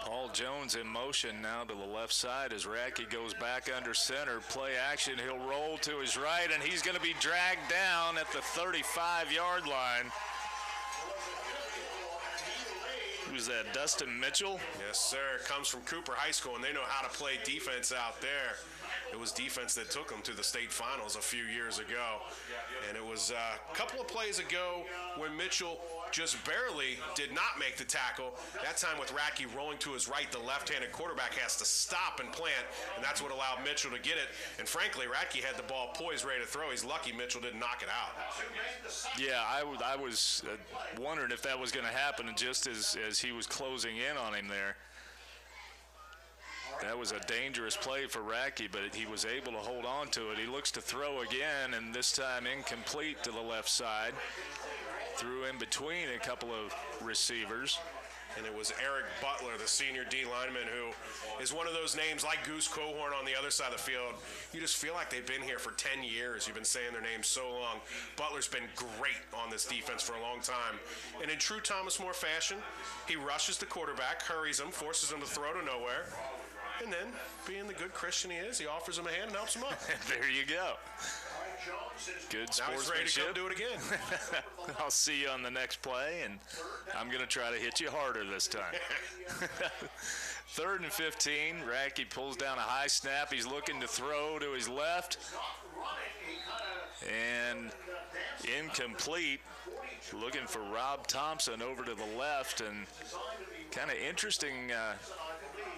Paul Jones in motion now to the left side as Radke goes back under center. Play action. He'll roll to his right, and he's going to be dragged down at the 35-yard line. Who's that, Dustin Mitchell? Yes, sir. Comes from Cooper High School, and they know how to play defense out there. It was defense that took them to the state finals a few years ago. And it was a couple of plays ago when Mitchell just barely did not make the tackle. That time with Radke rolling to his right, the left-handed quarterback has to stop and plant, and that's what allowed Mitchell to get it. And frankly, Radke had the ball poised, ready to throw. He's lucky Mitchell didn't knock it out. Yeah, I was wondering if that was going to happen just as he was closing in on him there. That was a dangerous play for Radke, but he was able to hold on to it. He looks to throw again, and this time incomplete to the left side. Threw in between a couple of receivers. And it was Eric Butler, the senior D lineman, who is one of those names like Goose Cohorn on the other side of the field. You just feel like they've been here for 10 years. You've been saying their name so long. Butler's been great on this defense for a long time. And in true Thomas More fashion, he rushes the quarterback, hurries him, forces him to throw to nowhere. And then, being the good Christian he is, he offers him a hand and helps him up. There you go. Good Now he's ready to come sportsmanship. do it again. I'll see you on the next play, and I'm going to try to hit you harder this time. 3rd and 15. Radke pulls down a high snap. He's looking to throw to his left. And incomplete. Looking for Rob Thompson over to the left. And kind of interesting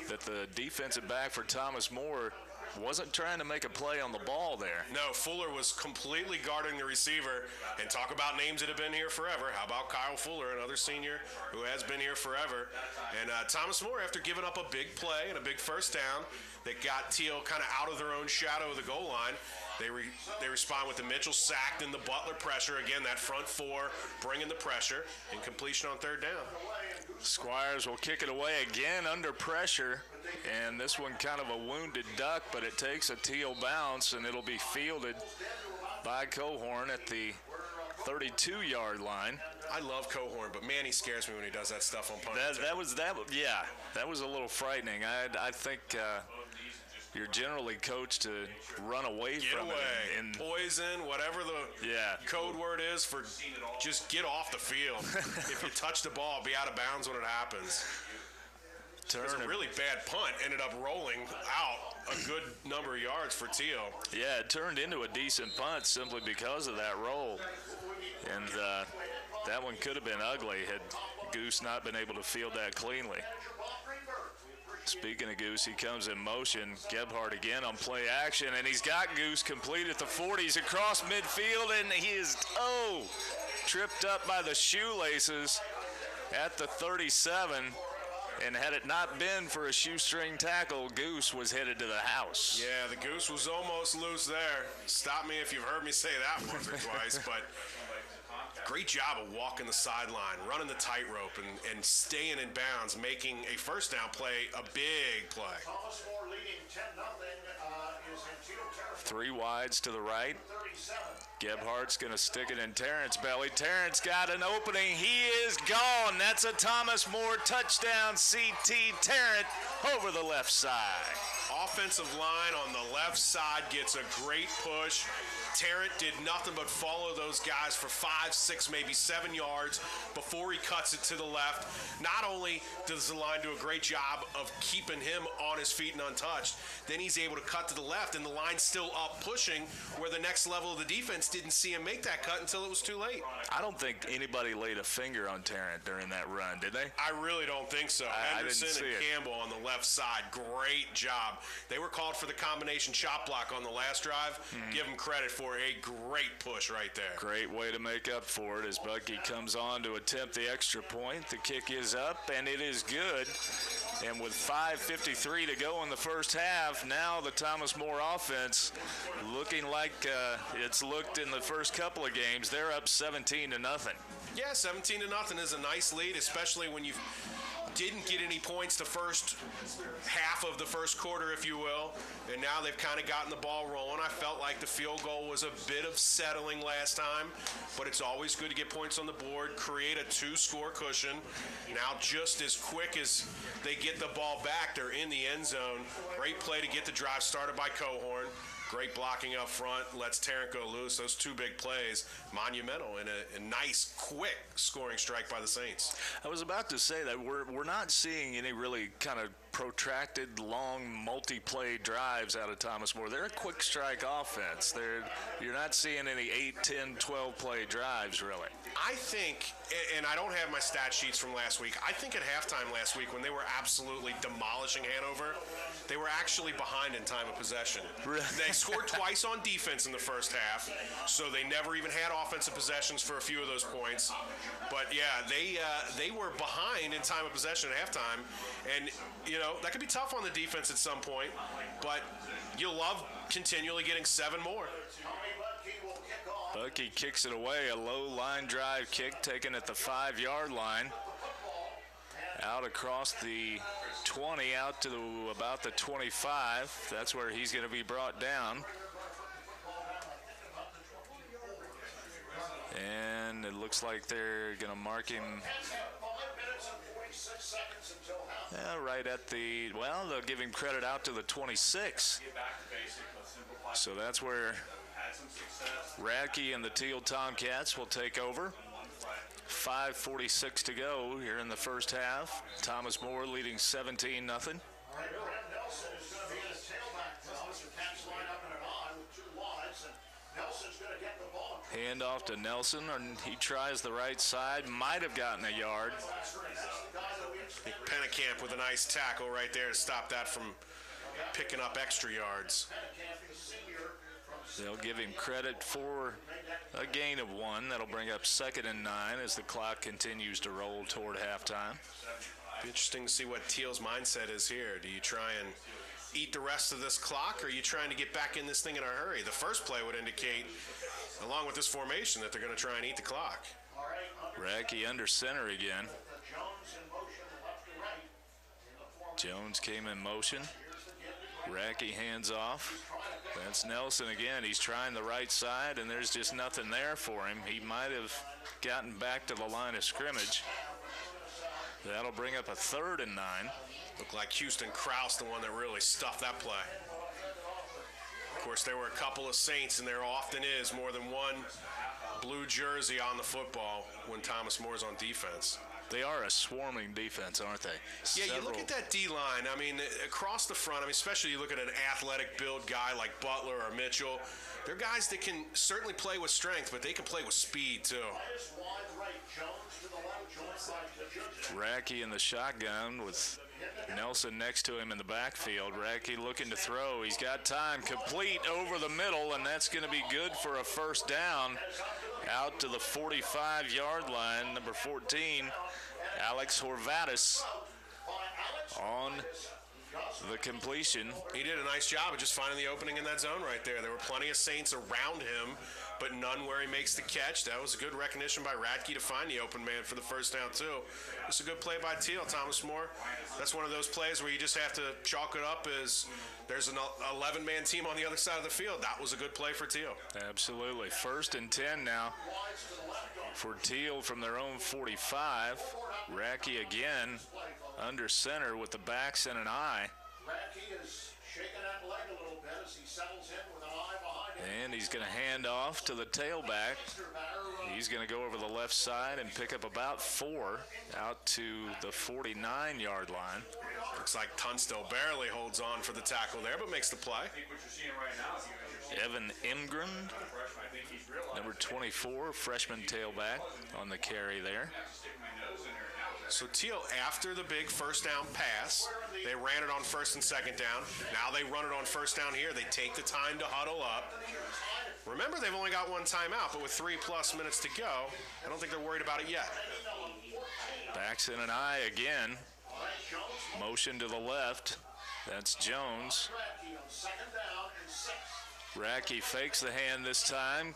that the defensive back for Thomas More wasn't trying to make a play on the ball there. No, Fuller was completely guarding the receiver. And talk about names that have been here forever. How about Kyle Fuller, another senior who has been here forever. And Thomas More, after giving up a big play and a big first down that got Thiel kind of out of their own shadow of the goal line, they respond with the Mitchell sacked and the Butler pressure. Again, that front four bringing the pressure and completion on 3rd down. Squires will kick it away again under pressure. And this one kind of a wounded duck, but it takes a Thiel bounce, and it'll be fielded by Cohorn at the 32-yard line. I love Cohorn, but man, he scares me when he does that stuff on punt. That was a little frightening. I think you're generally coached to run away from it. And Poison, whatever the code word is for just get off the field. If you touch the ball, be out of bounds when it happens. It was a really bad punt. Ended up rolling out a good number of yards for Thiel. Yeah, it turned into a decent punt simply because of that roll. And that one could have been ugly had Goose not been able to field that cleanly. Speaking of Goose, he comes in motion. Gebhardt again on play action, and he's got Goose complete at the 40s across midfield, and he is, tripped up by the shoelaces at the 37. And had it not been for a shoestring tackle, Goose was headed to the house. Yeah, the Goose was almost loose there. Stop me if you've heard me say that once or twice, but great job of walking the sideline, running the tightrope, and staying in bounds, making a first down play a big play. 3 wides to the right. Gebhardt's going to stick it in Terrence's belly. Terrence got an opening. He is gone. That's a Thomas More touchdown. CT Tarrant over the left side. Offensive line on the left side gets a great push. Tarrant did nothing but follow those guys for 5, 6, maybe 7 yards before he cuts it to the left. Not only does the line do a great job of keeping him on his feet and untouched, then he's able to cut to the left, and the line's still up pushing where the next level of the defense didn't see him make that cut until it was too late. I don't think anybody laid a finger on Tarrant during that run, did they? I really don't think so. Henderson and Campbell on the left side, great job. They were called for the combination chop block on the last drive. Give them credit for a great push right there. Great way to make up for it as Bucky comes on to attempt the extra point. The kick is up, and it is good. And with 5:53 to go in the first half, now the Thomas More offense looking like it's looked in the first couple of games. They're up 17-0. Yeah, 17-0 is a nice lead, especially when you didn't get any points the first half of the first quarter, if you will, and now they've kind of gotten the ball rolling. I felt like the field goal was a bit of settling last time, but it's always good to get points on the board, create a 2-score cushion. Now just as quick as they get the ball back, they're in the end zone. Great play to get the drive started by Cohorn. Great blocking up front, lets Tarrant go loose. Those 2 big plays, monumental, and a nice, quick scoring strike by the Saints. I was about to say that we're not seeing any really kind of protracted, long, multi-play drives out of Thomas More. They're a quick strike offense. You're not seeing any 8, 10, 12-play drives, really. I think, and I don't have my stat sheets from last week, I think at halftime last week when they were absolutely demolishing Hanover, they were actually behind in time of possession. They scored twice on defense in the first half, so they never even had offensive possessions for a few of those points. But yeah, they were behind in time of possession at halftime, and that could be tough on the defense at some point, but you'll love continually getting 7 more. Bucky kicks it away, a low line drive kick taken at the 5-yard line. Out across the 20, out to about the 25. That's where he's going to be brought down. And it looks like they're going to mark him right at they'll give him credit out to the 26. So that's where had some success. Radke and the Thiel Tomcats will take over. 5:46 to go here in the first half. Thomas More leading 17-0. All right, Graham Nelson is going to be in his tailback now. The Cats line up in an I with two wides, and Nelson's going to get the ball. Hand off to Nelson, and he tries the right side. Might have gotten a yard. Pennekamp with a nice tackle right there to stop that from picking up extra yards. They'll give him credit for a gain of 1. That'll bring up 2nd and 9 as the clock continues to roll toward halftime. Be interesting to see what Thiel's mindset is here. Do you try and eat the rest of this clock, or are you trying to get back in this thing in a hurry? The first play would indicate, along with this formation, that they're going to try and eat the clock. Radke under center again. Jones came in motion. Radke hands off. That's Nelson again. He's trying the right side, and there's just nothing there for him. He might have gotten back to the line of scrimmage. That'll bring up a 3rd and 9. Looked like Houston Kraus, the one that really stuffed that play. Of course, there were a couple of Saints, and there often is more than one blue jersey on the football when Thomas Moore's on defense. They are a swarming defense, aren't they? Yeah, you look at that D-line. I mean, across the front, I mean, especially you look at an athletic build guy like Butler or Mitchell. They're guys that can certainly play with strength, but they can play with speed, too. Radke in the shotgun with Nelson next to him in the backfield. Radke looking to throw. He's got time. Complete over the middle, and that's going to be good for a first down. Out to the 45-yard line, number 14, Alex Horvatis on the completion. He did a nice job of just finding the opening in that zone right there. There were plenty of Saints around him, but none where he makes the catch. That was a good recognition by Radke to find the open man for the first down, too. It's a good play by Thiel, Thomas More. That's one of those plays where you just have to chalk it up as there's an 11-man team on the other side of the field. That was a good play for Thiel. Absolutely. 1st and 10 now for Thiel from their own 45. Radke again under center with the backs and an I. Radke is shaking that leg a little bit as he settles in with an eye behind him. And he's going to hand off to the tailback. He's going to go over the left side and pick up about 4 out to the 49-yard line. Looks like Tunstall barely holds on for the tackle there, but makes the play. Evan Imgren, number 24, freshman tailback on the carry there. So Thiel, after the big first down pass, they ran it on 1st and 2nd down. Now they run it on 1st down here. They take the time to huddle up. Remember, they've only got 1 timeout, but with 3+ minutes to go, I don't think they're worried about it yet. Backs in an I again. Motion to the left. That's Jones. Radke fakes the hand this time.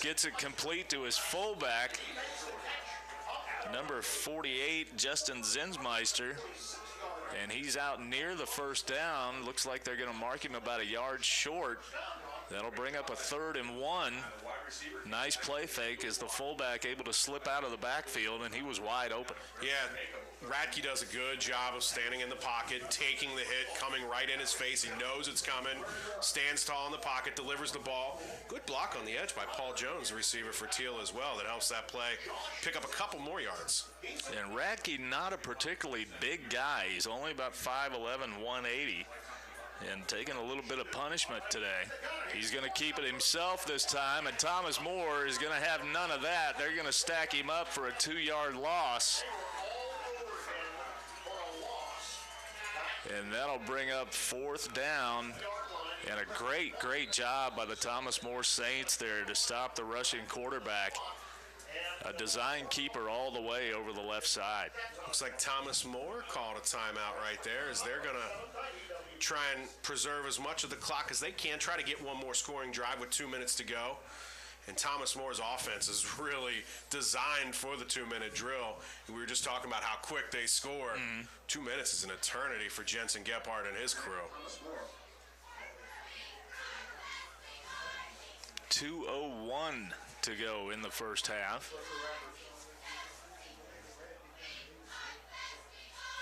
Gets it complete to his fullback, number 48, Justin Zinsmeister. And he's out near the first down. Looks like they're going to mark him about a yard short. That'll bring up a 3rd and 1. Nice play fake as the fullback able to slip out of the backfield, and he was wide open. Yeah, Radke does a good job of standing in the pocket, taking the hit, coming right in his face. He knows it's coming, stands tall in the pocket, delivers the ball. Good block on the edge by Paul Jones, the receiver for Thiel as well. That helps that play pick up a couple more yards. And Radke, not a particularly big guy. He's only about 5'11", 180. And taking a little bit of punishment today. He's going to keep it himself this time, and Thomas More is going to have none of that. They're going to stack him up for a 2-yard loss. And that'll bring up 4th down. And a great job by the Thomas More Saints there to stop the rushing quarterback. A design keeper all the way over the left side. Looks like Thomas More called a timeout right there as they're going to try and preserve as much of the clock as they can, try to get one more scoring drive with 2 minutes to go. And Thomas Moore's offense is really designed for the 2-minute drill. We were just talking about how quick they score. 2 minutes is an eternity for Jensen Gephardt and his crew. 2:01 to go in the first half.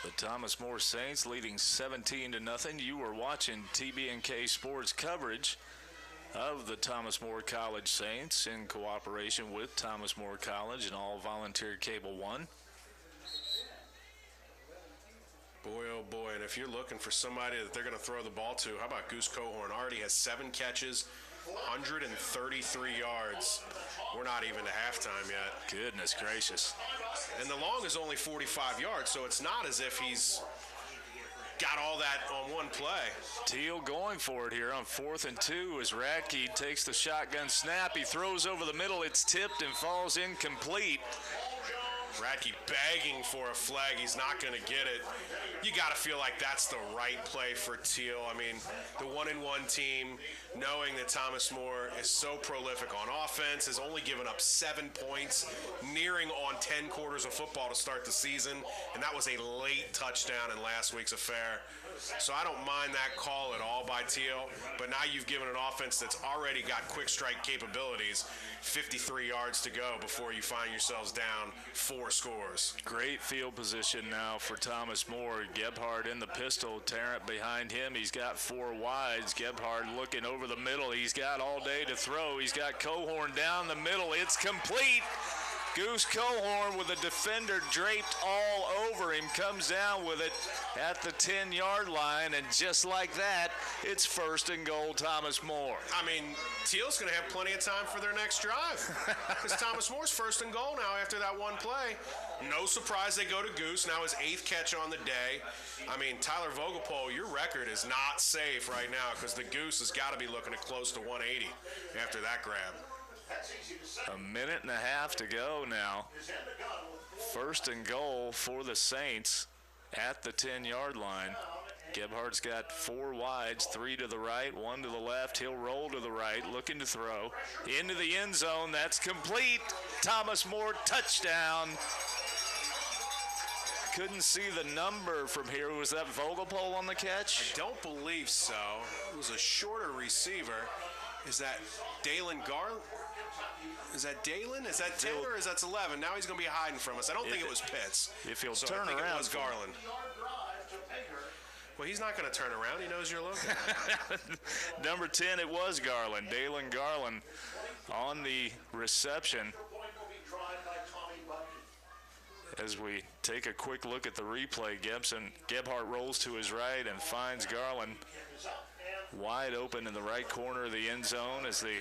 The Thomas More Saints leading 17-0. You were watching TBNK Sports coverage of the Thomas More College Saints in cooperation with Thomas More College and all volunteer Cable One. Boy, oh boy, and if you're looking for somebody that they're going to throw the ball to, how about Goose Cohorn? Already has 7 catches, 133 yards. We're not even to halftime yet. Goodness gracious. And the long is only 45 yards, so it's not as if he's got all that on one play. Thiel going for it here on 4th and 2 as Radke takes the shotgun snap. He throws over the middle. It's tipped and falls incomplete. Radke begging for a flag. He's not going to get it. You got to feel like that's the right play for Thiel. I mean, the 1-and-1 team, knowing that Thomas More is so prolific on offense, has only given up 7 points, nearing on 10 quarters of football to start the season, and that was a late touchdown in last week's affair. So I don't mind that call at all by Thiel, but now you've given an offense that's already got quick strike capabilities 53 yards to go before you find yourselves down 4 scores. Great field position now for Thomas More. Gebhardt in the pistol, Tarrant behind him. He's got 4 wides. Gebhardt looking over the middle. He's got all day to throw. He's got Cohorn down the middle. It's complete. Goose Cohorn with a defender draped all over him comes down with it at the 10-yard line, and just like that, it's 1st and goal, Thomas More. I mean, Thiel's going to have plenty of time for their next drive because Thomas Moore's 1st and goal now after that one play. No surprise they go to Goose, now his 8th catch on the day. I mean, Tyler Vogelpohl, your record is not safe right now because the Goose has got to be looking at close to 180 after that grab. A minute and a half to go now. 1st and goal for the Saints at the 10-yard line. Gebhardt's got 4 wides, 3 to the right, 1 to the left. He'll roll to the right, looking to throw. Into the end zone, that's complete. Thomas More, touchdown. Couldn't see the number from here. Was that Vogelpohl on the catch? I don't believe so. It was a shorter receiver. Is that Dalen Garland? Is that Dalen? Is that 10 or is that 11? Now he's going to be hiding from us. I don't think it was Pitts. If he'll so turn I think around. It was Garland. Well, he's not going to turn around. He knows you're looking. Number 10, it was Garland. Dalen Garland on the reception. As we take a quick look at the replay, Gebhardt rolls to his right and finds Garland wide open in the right corner of the end zone as the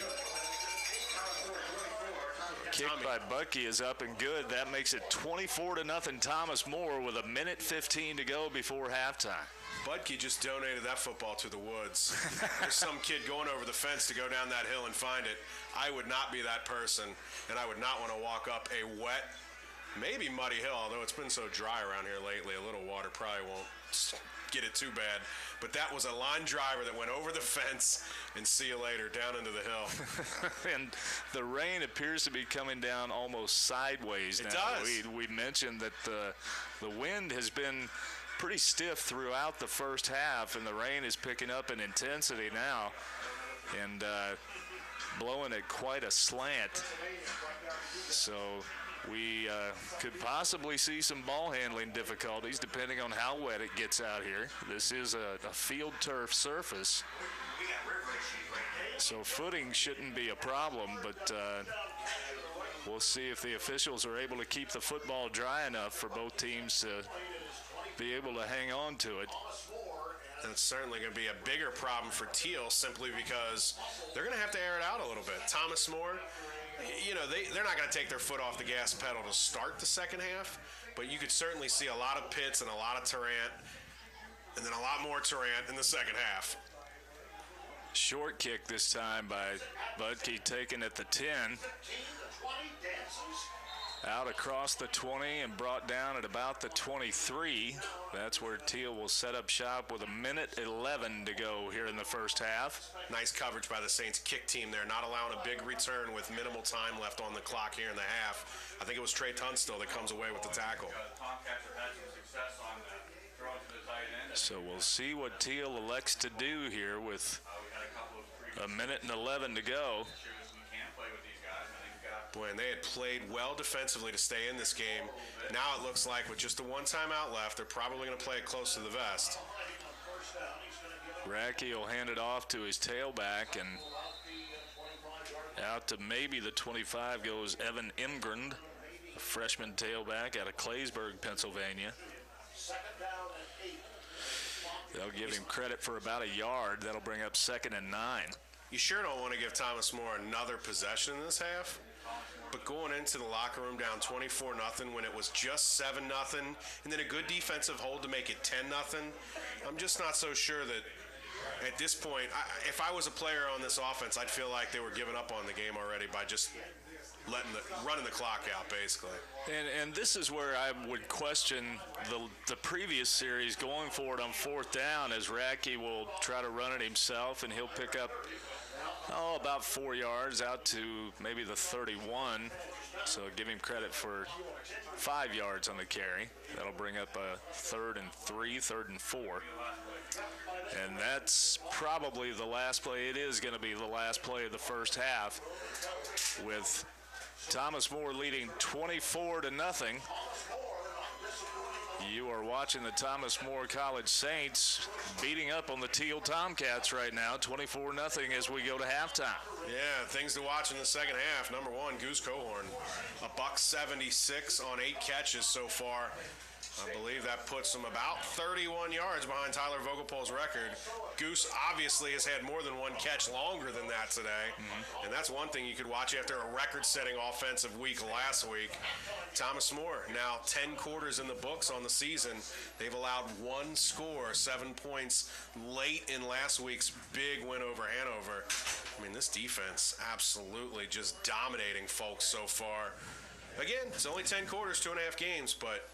kick by Bucky is up and good. That makes it 24-0 Thomas More with 1:15 to go before halftime. Budke just donated that football to the woods. There's some kid going over the fence to go down that hill and find it. I would not be that person, and I would not want to walk up a wet, maybe muddy hill, although it's been so dry around here lately, a little water probably won't get it too bad. But that was a line driver that went over the fence and see you later down into the hill. And the rain appears to be coming down almost sideways now. It does. We mentioned that the wind has been pretty stiff throughout the first half, and the rain is picking up in intensity now and blowing at quite a slant. So we could possibly see some ball handling difficulties depending on how wet it gets out here. This is a field turf surface, so footing shouldn't be a problem, but we'll see if the officials are able to keep the football dry enough for both teams to be able to hang on to it. That's certainly going to be a bigger problem for Thiel simply because they're going to have to air it out a little bit. Thomas More, you know, they're not going to take their foot off the gas pedal to start the second half, but you could certainly see a lot of Pitts and a lot of Tarrant, and then a lot more Tarrant in the second half. Short kick this time by Budke, taken at the 10. Out across the 20 and brought down at about the 23. That's where Thiel will set up shop with 1:11 to go here in the first half. Nice coverage by the Saints kick team there, not allowing a big return with minimal time left on the clock here in the half. I think it was Trey Tunstall that comes away with the tackle. So we'll see what Thiel elects to do here with 1:11 to go. Boy, and they had played well defensively to stay in this game. Now it looks like with just the one timeout left, they're probably going to play it close to the vest. Radke will hand it off to his tailback, and out to maybe the 25 goes Evan Imgrund, a freshman tailback out of Claysburg, Pennsylvania. They'll give him credit for about a yard. That'll bring up 2nd and 9. You sure don't want to give Thomas More another possession in this half, but going into the locker room down 24-0 when it was just 7-0, and then a good defensive hold to make it 10-0, I'm just not so sure that at this point, if I was a player on this offense, I'd feel like they were giving up on the game already by just running the clock out, basically. And this is where I would question the previous series going forward on 4th down, as Radke will try to run it himself, and he'll pick up about 4 yards out to maybe the 31. So give him credit for 5 yards on the carry. That'll bring up a 3rd and 3, 3rd and 4. And that's probably the last play. It is going to be the last play of the first half, with Thomas More leading 24-0. You are watching the Thomas More College Saints beating up on the Thiel Tomcats right now, 24-0 as we go to halftime. Yeah, things to watch in the second half. Number one, Goose Cohorn, $176 on 8 catches so far. I believe that puts him about 31 yards behind Tyler Vogelpohl's record. Goose obviously has had more than one catch longer than that today. And that's one thing you could watch after a record-setting offensive week last week. Thomas More, now 10 quarters in the books on the season. They've allowed 1 score, 7 points late in last week's big win over Hanover. I mean, this defense absolutely just dominating folks so far. Again, it's only 10 quarters, 2.5 games, but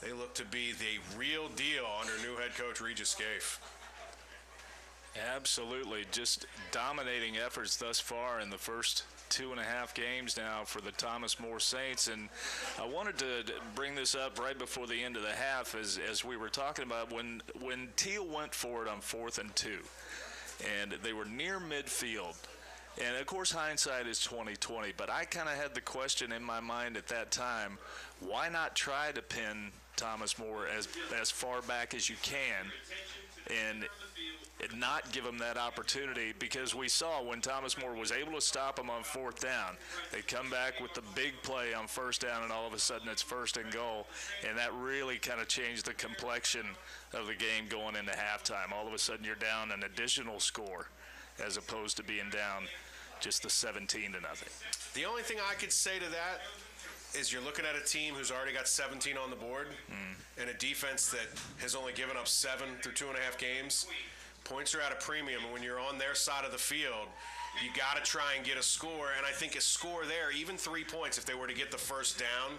they look to be the real deal under new head coach Regis Scaife. Absolutely. Just dominating efforts thus far in the first 2.5 games now for the Thomas More Saints. And I wanted to bring this up right before the end of the half as we were talking about when Thiel went for it on 4th and 2. And they were near midfield. And, of course, hindsight is 20/20. But I kind of had the question in my mind at that time, why not try to pin Thomas More as far back as you can and not give him that opportunity? Because we saw when Thomas More was able to stop him on 4th down, they come back with the big play on 1st down, and all of a sudden it's 1st and goal. And that really kind of changed the complexion of the game going into halftime. All of a sudden you're down an additional score as opposed to being down just the 17-0. The only thing I could say to that is you're looking at a team who's already got 17 on the board and a defense that has only given up 7 through 2.5 games. Points are at a premium, and when you're on their side of the field, you got to try and get a score. And I think a score there, even 3 points, if they were to get the first down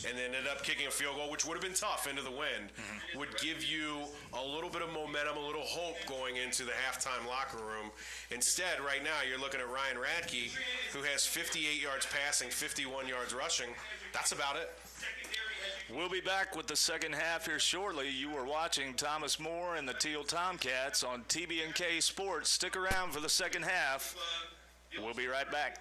and then end up kicking a field goal, which would have been tough into the wind, would give you a little bit of momentum, a little hope going into the halftime locker room. Instead, right now, you're looking at Ryan Radke, who has 58 yards passing, 51 yards rushing. That's about it. We'll be back with the second half here shortly. You are watching Thomas More and the Thiel Tomcats on TBNK Sports. Stick around for the second half. We'll be right back.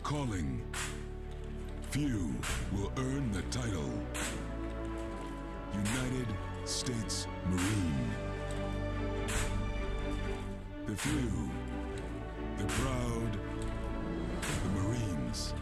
calling. Few will earn the title. United States Marine. The few, the proud, the Marines.